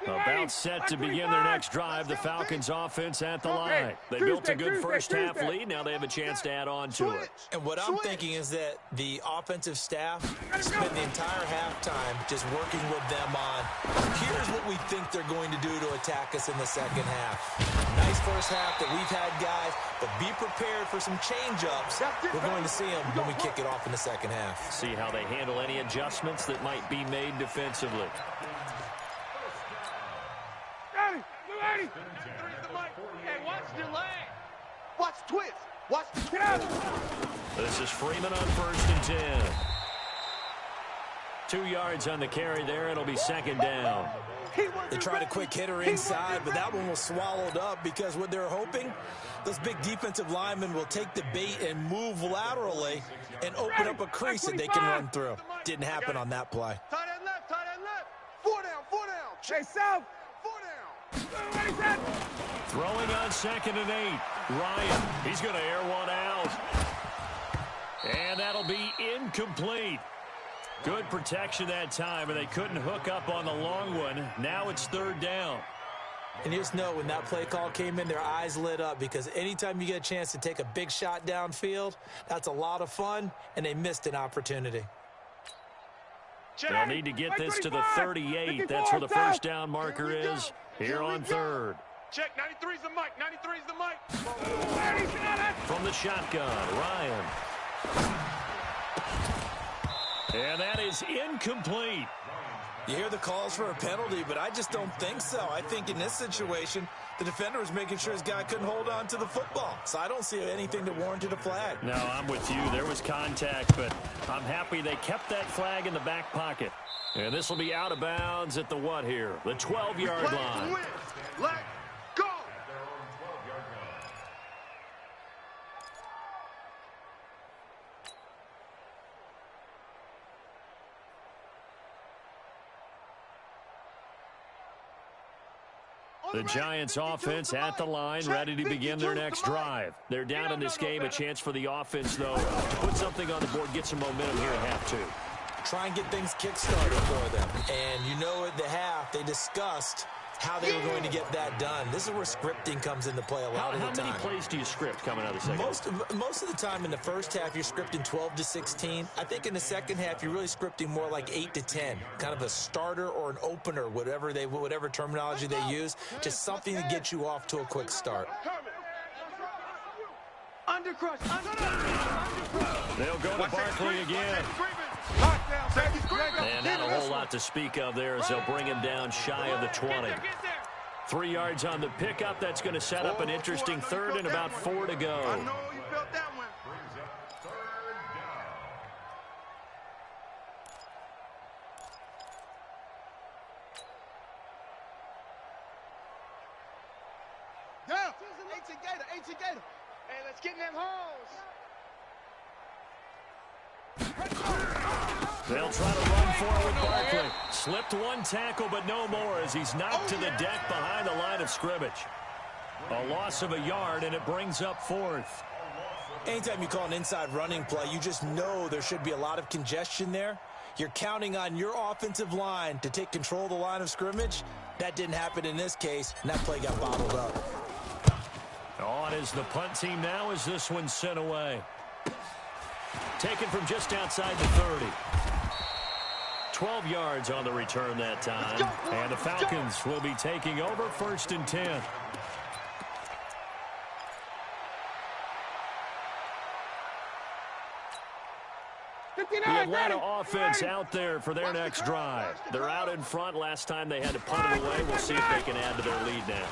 About set to begin their next drive, the Falcons offense at the line. They built a good first half lead. Now they have a chance to add on to it. And what I'm thinking is that the offensive staff spend the entire halftime just working with them on, here's what we think they're going to do to attack us in the second half. Nice first half that we've had, guys, but be prepared for some change-ups. We're going to see them when we kick it off in the second half. See how they handle any adjustments that might be made defensively. Hey, watch delay. Watch twist. Watch the This is Freeman on 1st and 10. 2 yards on the carry there. It'll be second down. They tried a quick hitter inside, but that one was swallowed up because what they're hoping, those big defensive linemen will take the bait and move laterally and open up a crease that they can run through. Didn't happen on that play. Tight end left, tight end left. 4 down, 4 down. Chase south. 4 down. Throwing on 2nd and 8. Ryan, he's going to air one out. And that'll be incomplete. Good protection that time, and they couldn't hook up on the long one. Now it's 3rd down. And you just know when that play call came in, their eyes lit up because anytime you get a chance to take a big shot downfield, that's a lot of fun, and they missed an opportunity. They'll need to get this to the 38. That's where the first down marker is here on 3rd. Check, 93's the mic, 93's the mic. From the shotgun, Ryan. And that is incomplete. You hear the calls for a penalty, but I just don't think so. I think in this situation, the defender was making sure his guy couldn't hold on to the football. So I don't see anything that warranted a flag. No, I'm with you. There was contact, but I'm happy they kept that flag in the back pocket. And this will be out of bounds at the what here? The 12-yard line. Let go. The Giants offense at the line, ready to begin their next drive. They're down in this game. A chance for the offense, though, to put something on the board, get some momentum here at half 2. Try and get things kick-started for them. And you know at the half, they discussed how they were going to get that done. This is where scripting comes into play a lot of the time. How many plays do you script coming out of the second half? Most of the time in the first half, you're scripting 12 to 16. I think in the second half, you're really scripting more like 8 to 10. Kind of a starter or an opener, whatever terminology they use. Just something to get you off to a quick start. Undercrush. They'll go to Barkley again. And not a whole lot to speak of there as they'll bring him down shy of the 20. 3 yards on the pickup. That's going to set up an interesting 3rd and about 4 to go. I know you felt that one. Down. H Gator. Hey, let's get in them holes. They'll try to run forward with Barkley. Slipped one tackle, but no more as he's knocked to the deck behind the line of scrimmage. A loss of a yard, and it brings up 4th. Anytime you call an inside running play, you just know there should be a lot of congestion there. You're counting on your offensive line to take control of the line of scrimmage. That didn't happen in this case, and that play got bottled up. On is the punt team now as this one's sent away. Taken from just outside the 30. 12 yards on the return that time. And the Falcons will be taking over 1st and 10. The Atlanta offense out there for their next drive. They're out in front. Last time they had to punt it away. We'll see if they can add to their lead now.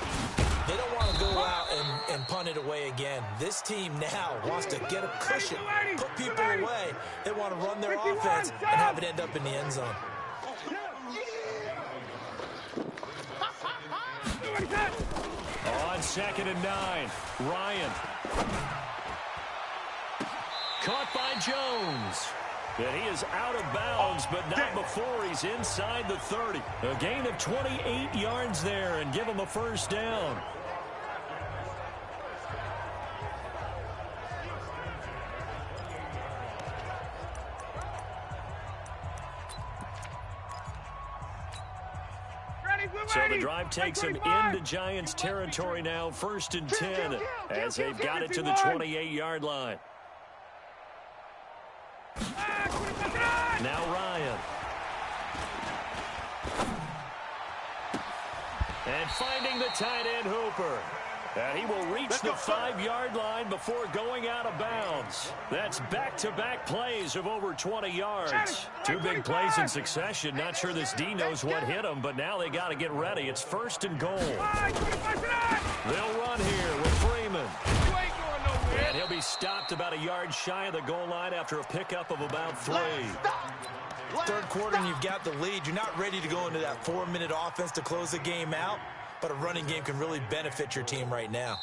They don't want to go out and punt it away again. This team now wants to get a cushion, put people away. They want to run their offense and have it end up in the end zone. On 2nd and 9, Ryan. Caught by Jones. And he is out of bounds, but not before he's inside the 30. A gain of 28 yards there and give him a first down. So the drive takes him into Giants territory now, 1st and 10, as they've got it to the 28-yard line. Now Ryan. And finding the tight end Hooper. And he will reach the 5-yard line before going out of bounds. That's back-to-back plays of over 20 yards. 2 big plays in succession. Not sure this D knows what hit him, but now they got to get ready. It's 1st and goal. They'll run here with Freeman. And he'll be stopped about a yard shy of the goal line after a pickup of about 3. Third quarter and you've got the lead. You're not ready to go into that 4-minute offense to close the game out. But a running game can really benefit your team right now.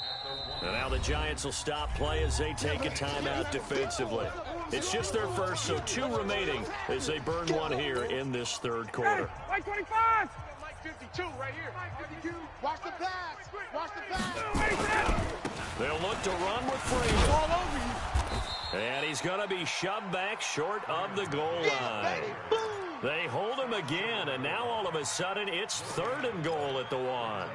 And now the Giants will stop play as they take a timeout defensively. It's just their first, so 2 remaining as they burn one here in this third quarter. Mike 25! Mike 52 right here. Mike 52. Watch the pass. Watch the pass. They'll look to run with Freeman. All over you. And he's going to be shoved back short of the goal line. They hold him again, and now all of a sudden it's 3rd and goal at the 1.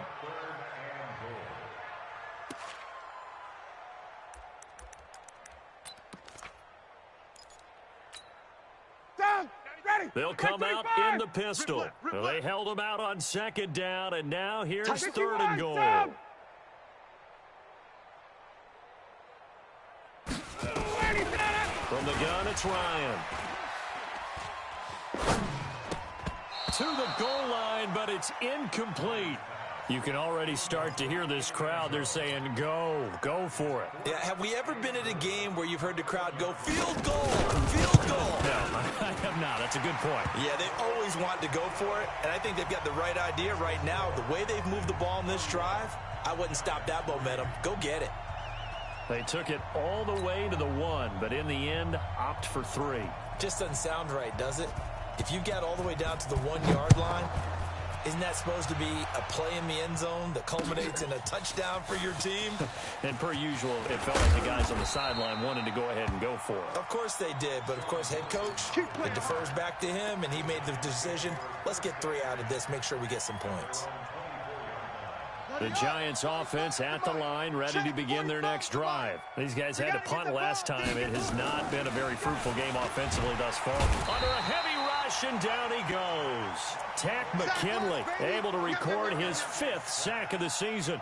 They'll come out in the pistol. They held him out on 2nd down, and now here's 3rd and goal. From the gun, it's Ryan. To the goal line, but it's incomplete. You can already start to hear this crowd. They're saying, go for it. Yeah, have we ever been at a game where you've heard the crowd go, field goal, field goal? No, I have not. That's a good point. Yeah, they always want to go for it, and I think they've got the right idea right now. The way they've moved the ball in this drive, I wouldn't stop that momentum. Go get it. They took it all the way to the 1, but in the end, opt for 3. Just doesn't sound right, does it? If you get all the way down to the 1-yard line, isn't that supposed to be a play in the end zone that culminates in a touchdown for your team? And per usual, it felt like the guys on the sideline wanted to go ahead and go for it. Of course they did, but of course head coach, it defers back to him, and he made the decision, let's get 3 out of this, make sure we get some points. The Giants offense at the line, ready to begin their next drive. These guys had to punt last time. It has not been a very fruitful game offensively thus far. Under a heavy rush, and down he goes. Tack McKinley able to record his 5th sack of the season.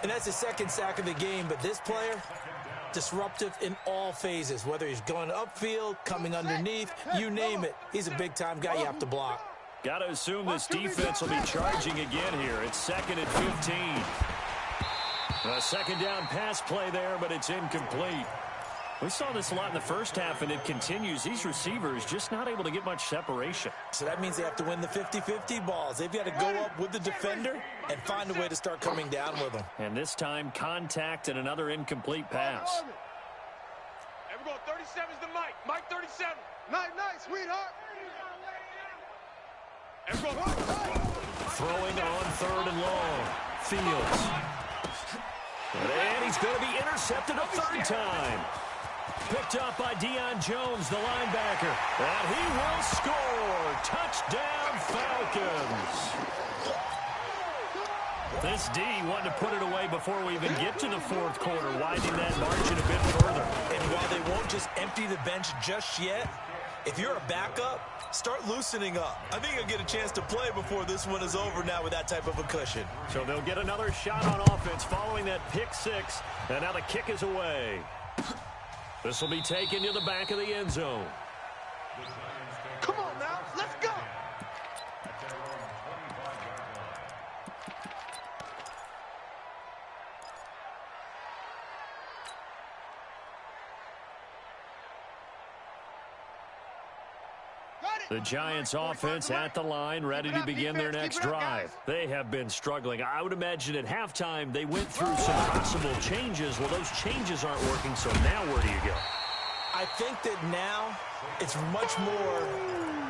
And that's his 2nd sack of the game, but this player, disruptive in all phases, whether he's going upfield, coming underneath, you name it. He's a big-time guy you have to block. Got to assume this defense will be charging again here. It's 2nd and 15. A 2nd down pass play there, but it's incomplete. We saw this a lot in the first half, and it continues. These receivers just not able to get much separation. So that means they have to win the 50-50 balls. They've got to go up with the defender and find a way to start coming down with them. And this time, contact and another incomplete pass. And we're going 37's to Mike. Mike 37. Night, sweetheart. Throwing on 3rd and long. Fields. And he's going to be intercepted a 3rd time. Picked up by Deion Jones, the linebacker. And he will score. Touchdown, Falcons. This D wanted to put it away before we even get to the 4th quarter, widening that margin a bit further. And while they won't just empty the bench just yet, if you're a backup, start loosening up. I think you'll get a chance to play before this one is over now with that type of a cushion. So they'll get another shot on offense following that pick 6. And now the kick is away. This will be taken to the back of the end zone. Come on now, let's go. The Giants offense at the line, ready to begin their next drive. They have been struggling. I would imagine at halftime they went through some possible changes. Well, those changes aren't working, so now where do you go? I I think that now it's much more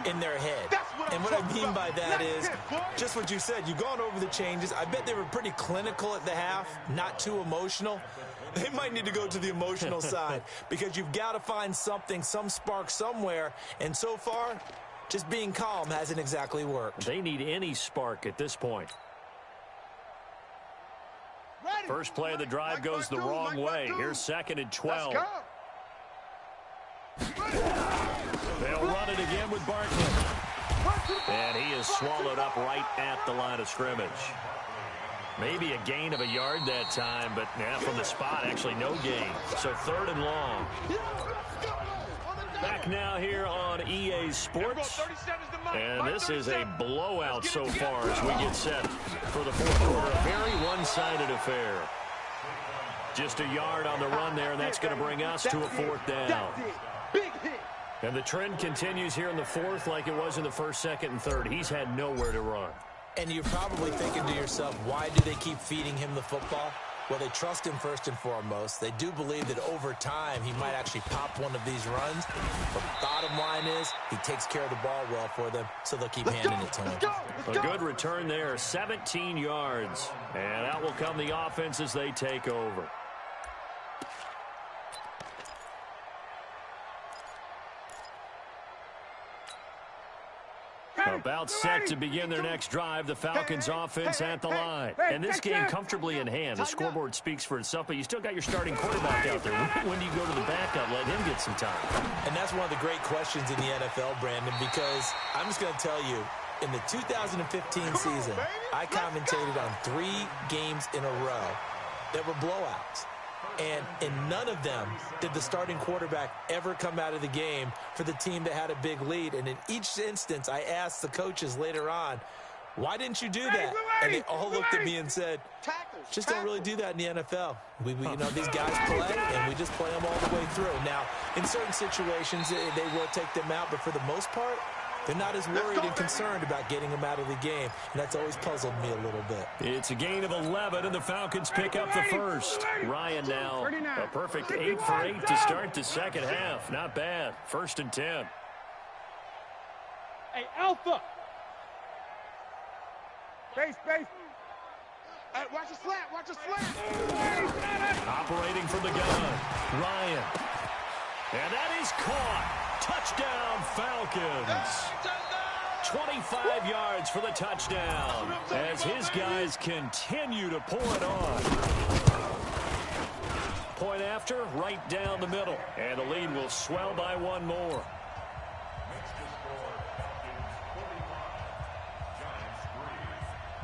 in their head. And what I mean by that is just what you said. You've gone over the changes. I bet they were pretty clinical at the half, not too emotional. They might need to go to the emotional side because you've got to find something, some spark somewhere. And so far, just being calm hasn't exactly worked. They need any spark at this point. First play of the drive goes the wrong way. Here's 2nd and 12. They'll run it again with Barkley. And he is swallowed up right at the line of scrimmage. Maybe a gain of a yard that time, but from the spot, actually no gain. So 3rd and long. Back now here on EA Sports. And this is a blowout so far as we get set for the 4th quarter. A very one-sided affair. Just a yard on the run there, and that's going to bring us to a 4th down. And the trend continues here in the 4th like it was in the 1st, 2nd, and 3rd. He's had nowhere to run. And you're probably thinking to yourself, why do they keep feeding him the football? Well, they trust him first and foremost. They do believe that over time he might actually pop one of these runs. But bottom line is he takes care of the ball well for them, so they'll keep handing it to him. A good return there, 17 yards. And out will come the offense as they take over. About set to begin their next drive. The Falcons offense at the line. And this game comfortably in hand. The scoreboard speaks for itself, but you still got your starting quarterback out there. When do you go to the backup? Let him get some time. And that's one of the great questions in the NFL, Brandon, because I'm just going to tell you, in the 2015 season, I commentated on 3 games in a row that were blowouts. And in none of them did the starting quarterback ever come out of the game for the team that had a big lead. And in each instance, I asked the coaches later on, why didn't you do that? And they all looked at me and said, just don't really do that in the NFL. You know, these guys play, and we just play them all the way through. Now, in certain situations, they will take them out, but for the most part, they're not as worried and concerned about getting him out of the game, and that's always puzzled me a little bit. It's a gain of 11, and the Falcons pick up the first. Ryan now a perfect 8 for 8 to start the second half. Not bad. 1st and 10. Hey, Alpha. Base. Hey, watch the slant. Watch the slant. Operating from the gun. Ryan. And that is caught. Touchdown, Falcons. 25 yards for the touchdown as his guys continue to pour it on. Point after, right down the middle. And the lead will swell by 1 more.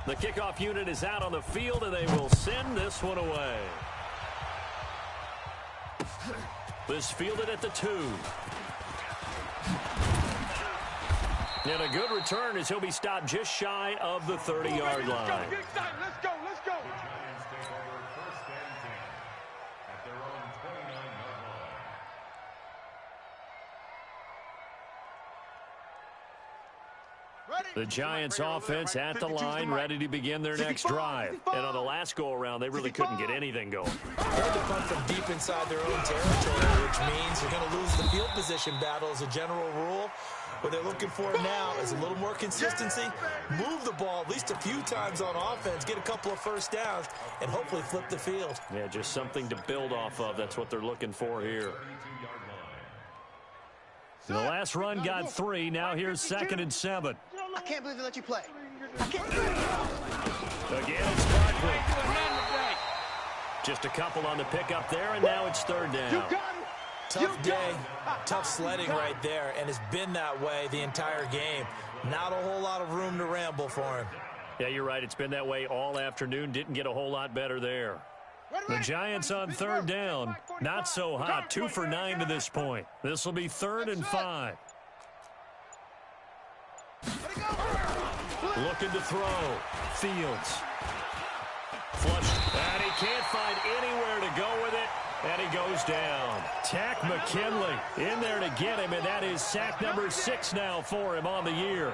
The kickoff unit is out on the field, and they will send this one away. This fielded at the 2. And a good return as he'll be stopped just shy of the 30-yard line. Let's go. The Giants offense at the line, ready to begin their next drive. And on the last go-around, they really couldn't get anything going. They had to punt from deep inside their own territory, which means you're going to lose the field position battle as a general rule. What they're looking for now is a little more consistency, move the ball at least a few times on offense, get a couple of first downs, and hopefully flip the field. Yeah, just something to build off of. That's what they're looking for here. The last run got 3. Now here's 2nd and 7. I can't believe they let you play. Again, it's Barkley. Just a couple on the pickup there, and now it's 3rd down. Tough day, tough sledding right there, and it's been that way the entire game. Not a whole lot of room to ramble for him. Yeah, you're right. It's been that way all afternoon. Didn't get a whole lot better there. The Giants on 3rd down. Not so hot. 2 for 9 to this point. This will be 3rd and 5. Looking to throw. Fields. Flushed. And he can't find anywhere to go with it. And he goes down. Tack McKinley in there to get him, and that is sack number 6 now for him on the year.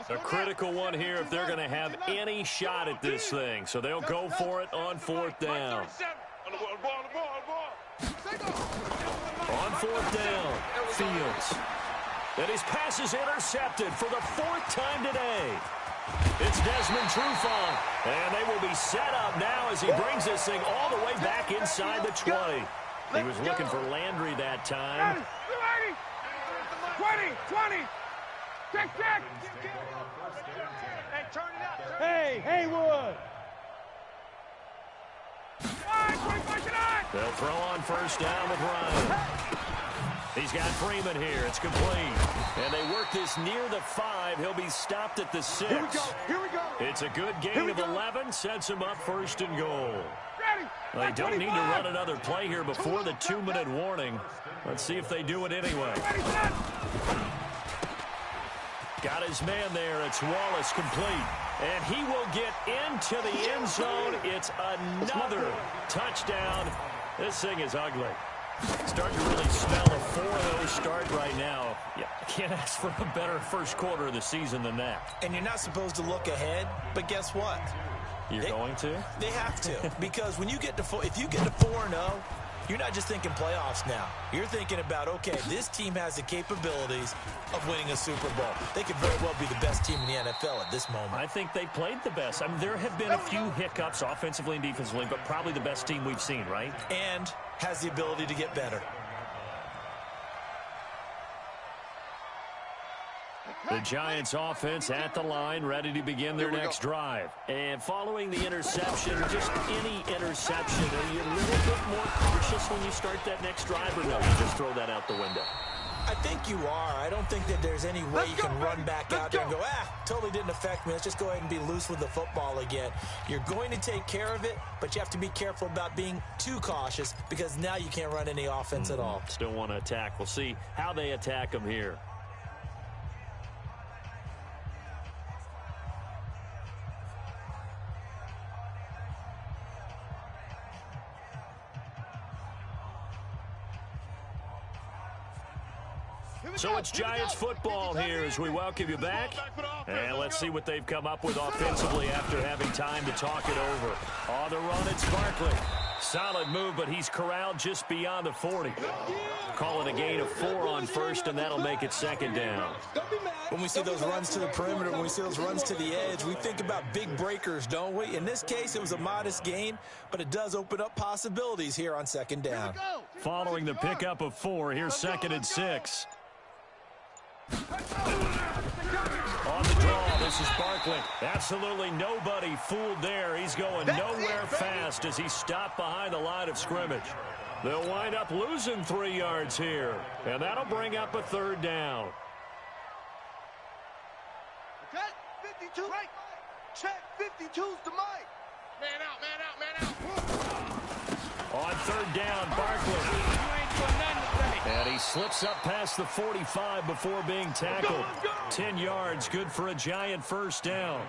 A critical one here if they're going to have any shot at this thing. So they'll go for it on 4th down. On fourth down, Fields. And his pass is intercepted for the 4th time today. It's Desmond Trufant, and they will be set up now as he brings this thing all the way back inside the 20. He was looking for Landry that time. 20. Check. Hey, turn it up. Hey, Haywood. They'll throw on first down with Ryan. He's got Freeman here. It's complete. And they work this near the 5. He'll be stopped at the 6. Here we go. It's a good gain of 11. Sets him up 1st and goal. Ready. They don't need to run another play here before the 2-minute warning. Let's see if they do it anyway. Got his man there. It's Wallace complete. And he will get into the end zone. It's another touchdown. This thing is ugly. Starting to really smell a 4-0 start right now. Yeah, can't ask for a better first quarter of the season than that. And you're not supposed to look ahead, but guess what? You're going to? They have to. Because when you get to if you get to 4-0, you're not just thinking playoffs now. You're thinking about, okay, this team has the capabilities of winning a Super Bowl. They could very well be the best team in the NFL at this moment. I think they played the best. I mean, there have been a few hiccups offensively and defensively, but probably the best team we've seen, right? And has the ability to get better. The Giants offense at the line, ready to begin their next drive. And following the interception, just any interception, are you a little bit more cautious when you start that next drive, or no, you just throw that out the window? I think you are. I don't think that there's any way you can run back out there and go, totally didn't affect me. Let's just go ahead and be loose with the football again. You're going to take care of it, but you have to be careful about being too cautious because now you can't run any offense at all. Still want to attack. We'll see how they attack them here. So it's Giants football here as we welcome you back. And let's see what they've come up with offensively after having time to talk it over. On the run, it's Barkley. Solid move, but he's corralled just beyond the 40. Call it a gain of 4 on first, and that'll make it 2nd down. When we see those runs to the perimeter, when we see those runs to the edge, we think about big breakers, don't we? In this case, it was a modest gain, but it does open up possibilities here on 2nd down. Following the pickup of 4, here's 2nd and 6. On the draw, this is Barkley. Absolutely nobody fooled there. He's going nowhere fast as he's stopped behind the line of scrimmage. They'll wind up losing 3 yards here, and that'll bring up a 3rd down. Okay, 52. Right. Check, 52's the mic. Man out. On 3rd down, Barkley. And he slips up past the 45 before being tackled. 10 yards, good for a Giant 1st down.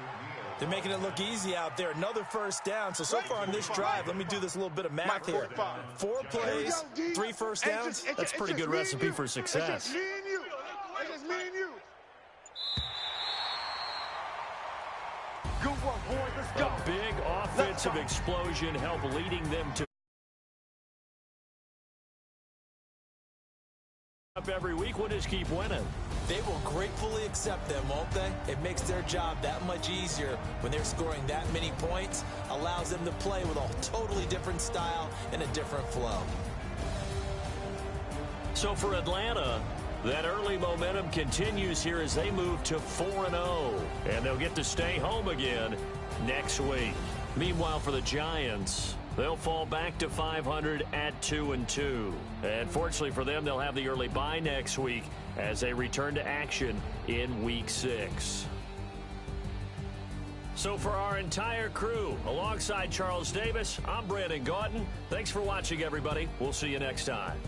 They're making it look easy out there. Another 1st down. So far on this drive, let me do this little bit of math here. 4 plays, 3 first downs. That's a pretty good recipe for success. It's just me and you. Good one, boy. Let's go. A big offensive explosion helped leading them to up every week. We'll just keep winning. They will gratefully accept them, won't they? It makes their job that much easier when they're scoring that many points, allows them to play with a totally different style and a different flow. So for Atlanta, that early momentum continues here as they move to 4-0, and they'll get to stay home again next week. Meanwhile, for the Giants, they'll fall back to 500 at 2-2. And fortunately for them, they'll have the early bye next week as they return to action in Week 6. So for our entire crew, alongside Charles Davis, I'm Brandon Gauton. Thanks for watching, everybody. We'll see you next time.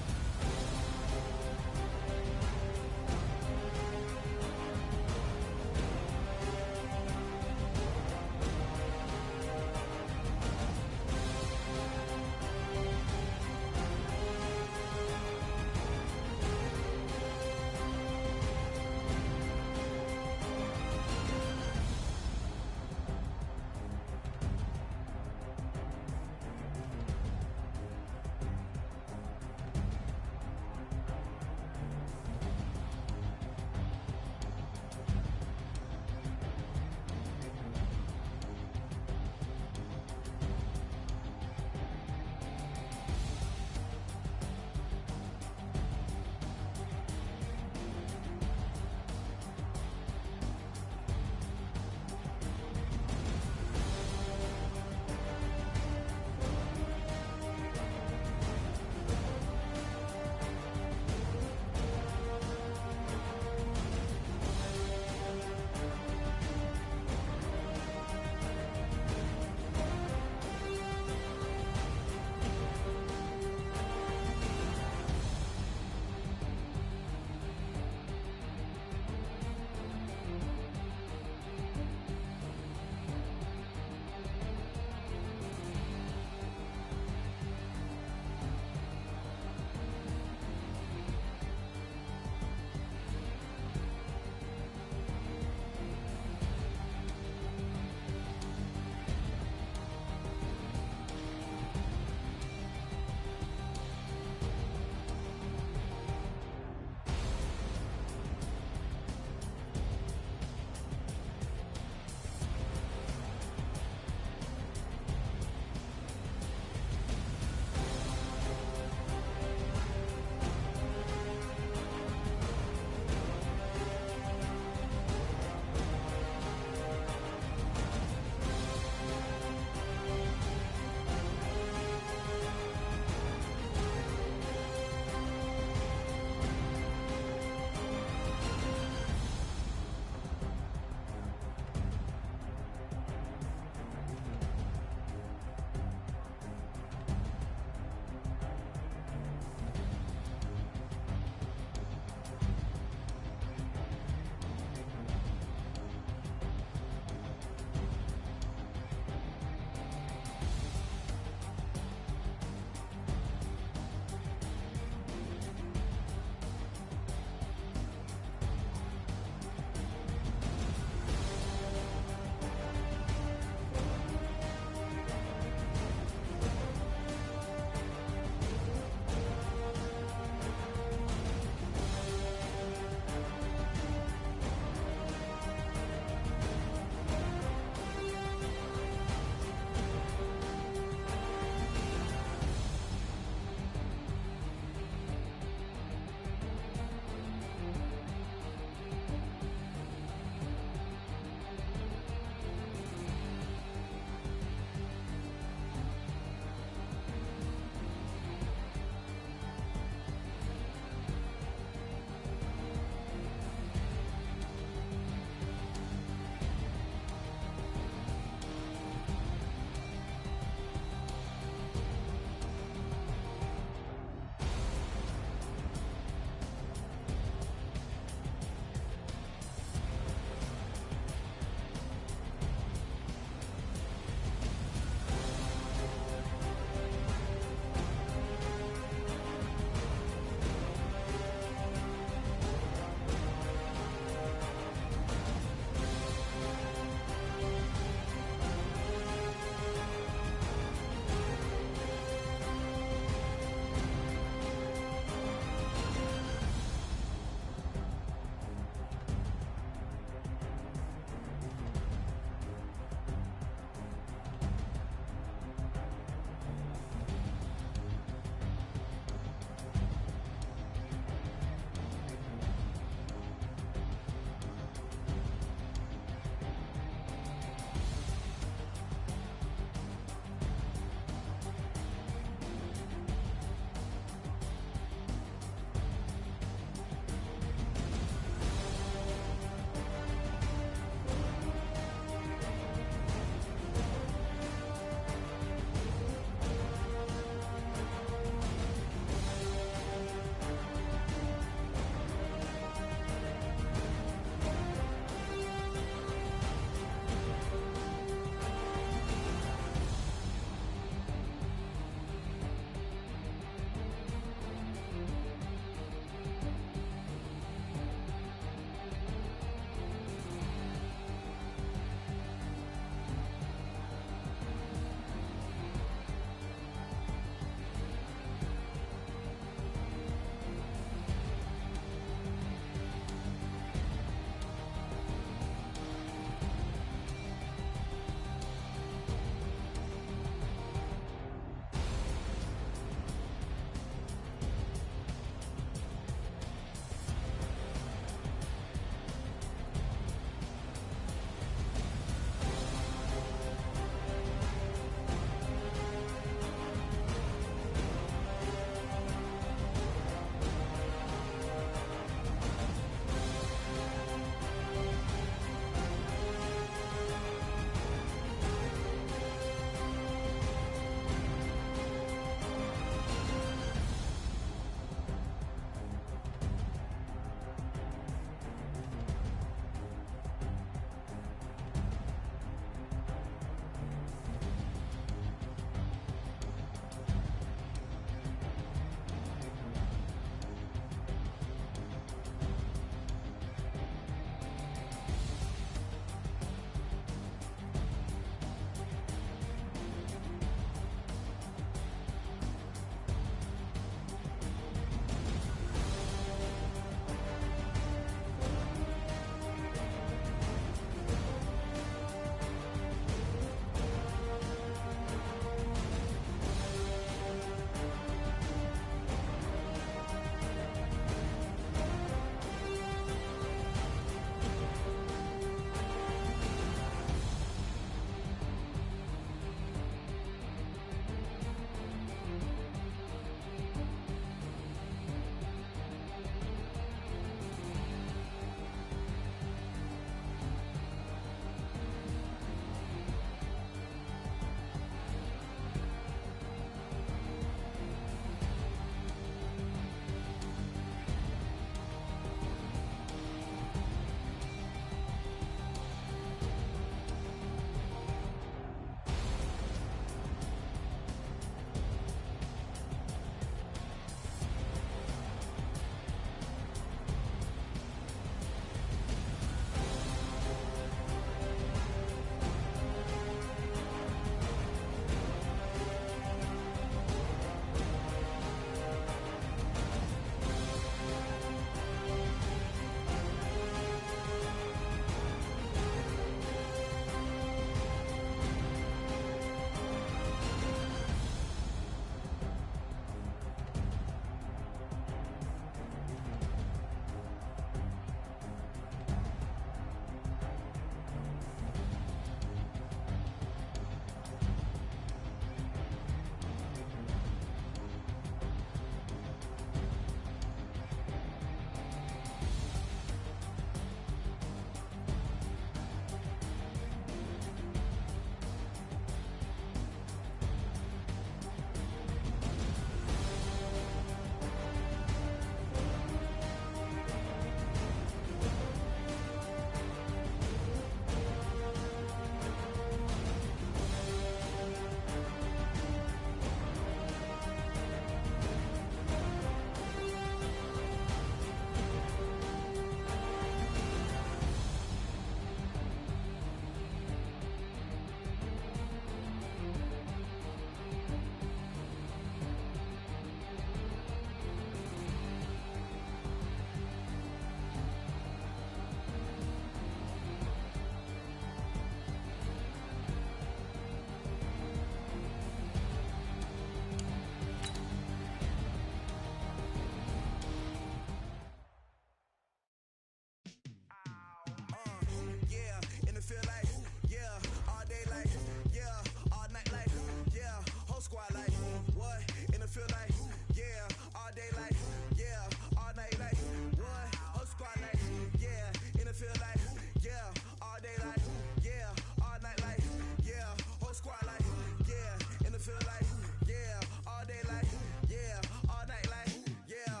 feel like, yeah, all day like, yeah, all night like, what? Whole squad like, yeah, in the feel like, yeah, all day like, yeah, all night like, yeah, whole squad like, yeah, in the feel like, yeah, all day like, yeah, all night like, yeah.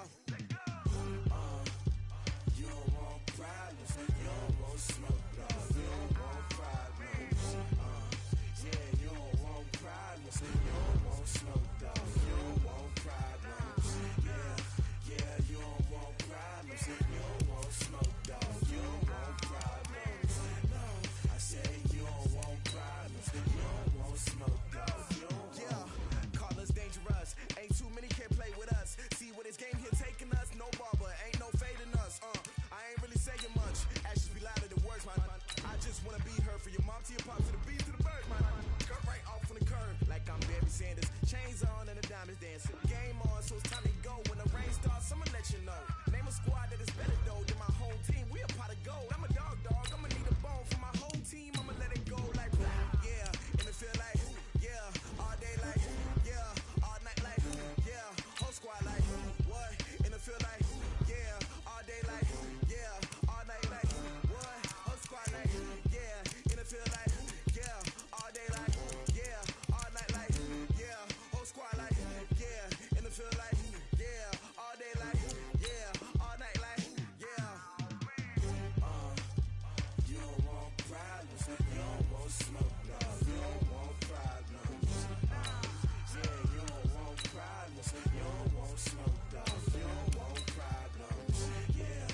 You don't want problems, you don't want smoke, dog. You don't want problems. Yeah, you don't want problems, you don't want smoke, dog. You don't want problems. Yeah, you don't want problems, you don't want smoke, dog. You don't want problems. No, I say you don't want problems, you don't want smoke, dog. You don't want. Call us dangerous, ain't too many can play with us. See what this game here taking us, no barber, ain't no fading us. I ain't really saying much, actions be louder than words, man. I just wanna be heard for your mom to your pop to the beat to the birds, man. Cut right off on the curb, like I'm Barry Sanders. Chains on and the diamonds dancing. Game on, so it's time to go. When the rain starts, I'ma let you know. Name a squad that is better though than my home team. We a pot of gold. I'm a dog. I'ma need a bone for my whole team. I'ma let it go like, yeah. And it feel like, yeah. All day like, yeah. All night like, yeah. Whole squad like, what? And it feel like, yeah. All day like, yeah. All night like, what? Whole squad like, yeah. And it feel like, yeah. All day like, yeah. All night like, yeah. Whole squad like, yeah. And it feel like, yeah. All day like, yeah. All night like, yeah. You don't want problems, you don't want smoke, dog. You don't want problems. Yeah, you don't want problems, you don't want smoke, dog. You don't want problems. Yeah,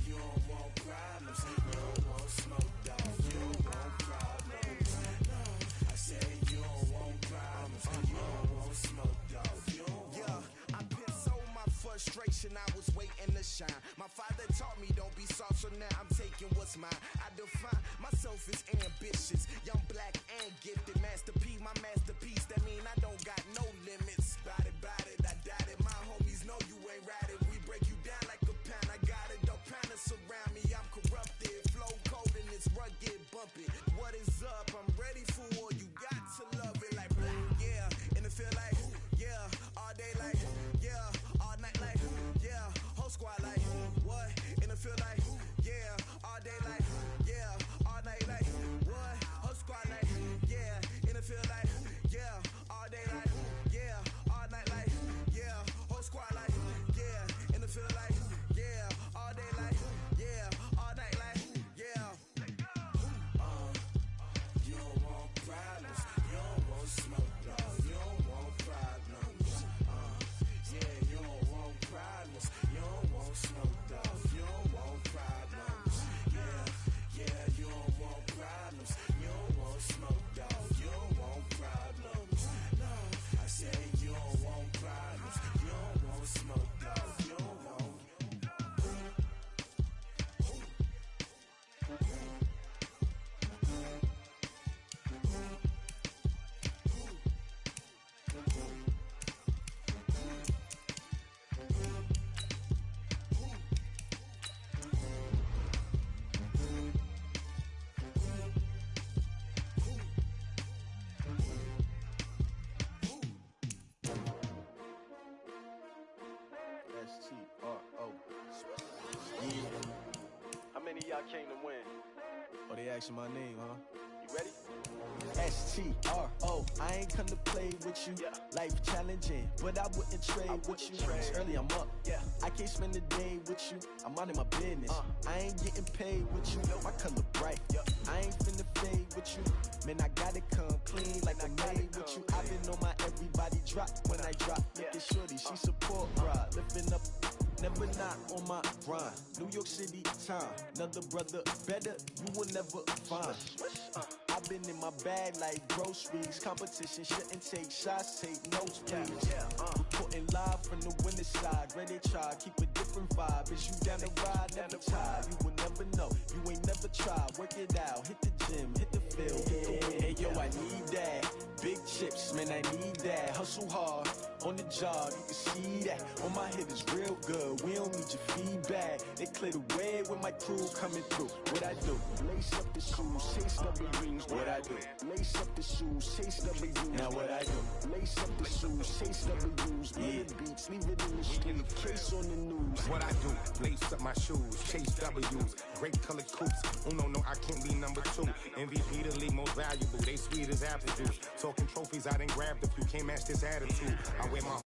you don't want problems, you don't want smoke, dog. You don't want problems. No, I say you don't want problems, you don't want smoke, dog. You don't want. I put so my frustration, I was waiting to shine. My father taught me don't be soft, so now I'm taking what's mine. I define myself as ambitious, young, black, and gifted. Master P, my masterpiece. That mean I don't got no limits. Bout it, I doubt it. My homies know you ain't right it. We break you down like a pound. I got it, don't pound us around me. I'm corrupted, flow cold and it's rugged, bumpy. What is up? I'm ready for war. You got to love it like black, yeah. And it feel like, yeah. All day like, yeah. All night like, yeah. Whole squad like, what? And it feel like, yeah. All day like, yeah. All night like, what? Whole squad like, yeah. And it feel like, yeah. All day like, yeah. All night like, yeah. Whole squad like, yeah. And it feel like, yeah. All day like, yeah. All night like, yeah. You don't want problems, you don't want smoke, dog. You don't want problems. Yeah, you don't want problems, you don't want smoke, dog. You don't want problems. Yeah, you don't want problems, you don't want smoke, dog. You don't want problems. No, I say you don't want problems, you don't want smoke, dog. You don't want. S-T-R-O. Yeah. How many of y'all came to win? Oh, they asking my name, huh? You ready? S-T-R-O. I ain't come to play with you. Yeah. Life challenging, but I wouldn't trade with you. It's early, I'm up. Yeah. I can't spend the day with you. I'm minding my business. I ain't getting paid with you. My color bright. I ain't finna fade with you. Man, I gotta come clean like I made with you. I've been on my everybody drop when I drop. Look at shorty, she support ride. Lifting up, never not on my grind. New York City time. Another brother better, you will never find. I've been in my bag like groceries. Competition shouldn't take shots, take notes, please. Reporting live from the winning side. Ready to try, keep a different vibe. Is you down the ride, never tired. You will never know, you ain't never tried. Work it out, hit the gym, hit the field, hit the win. Hey yo, I need that. Big chips, man, I need that. Hustle hard, On the job, you can see that. On my hit is real good. We don't need your feedback. They clear the way with my crew coming through. What I do? Lace up the shoes, chase W's. What I do? Lace up the shoes, chase W's. Now what I do? Lace up the shoes, chase W's. Yeah, beats, leave it in the street, case on the news. What I do? Lace up my shoes, chase W's. Great colored coops. Oh no, I can't be number 2. MVP the league most valuable. They sweet as apple juice. Talking trophies, I done grabbed a few. Can't match this attitude. I wear my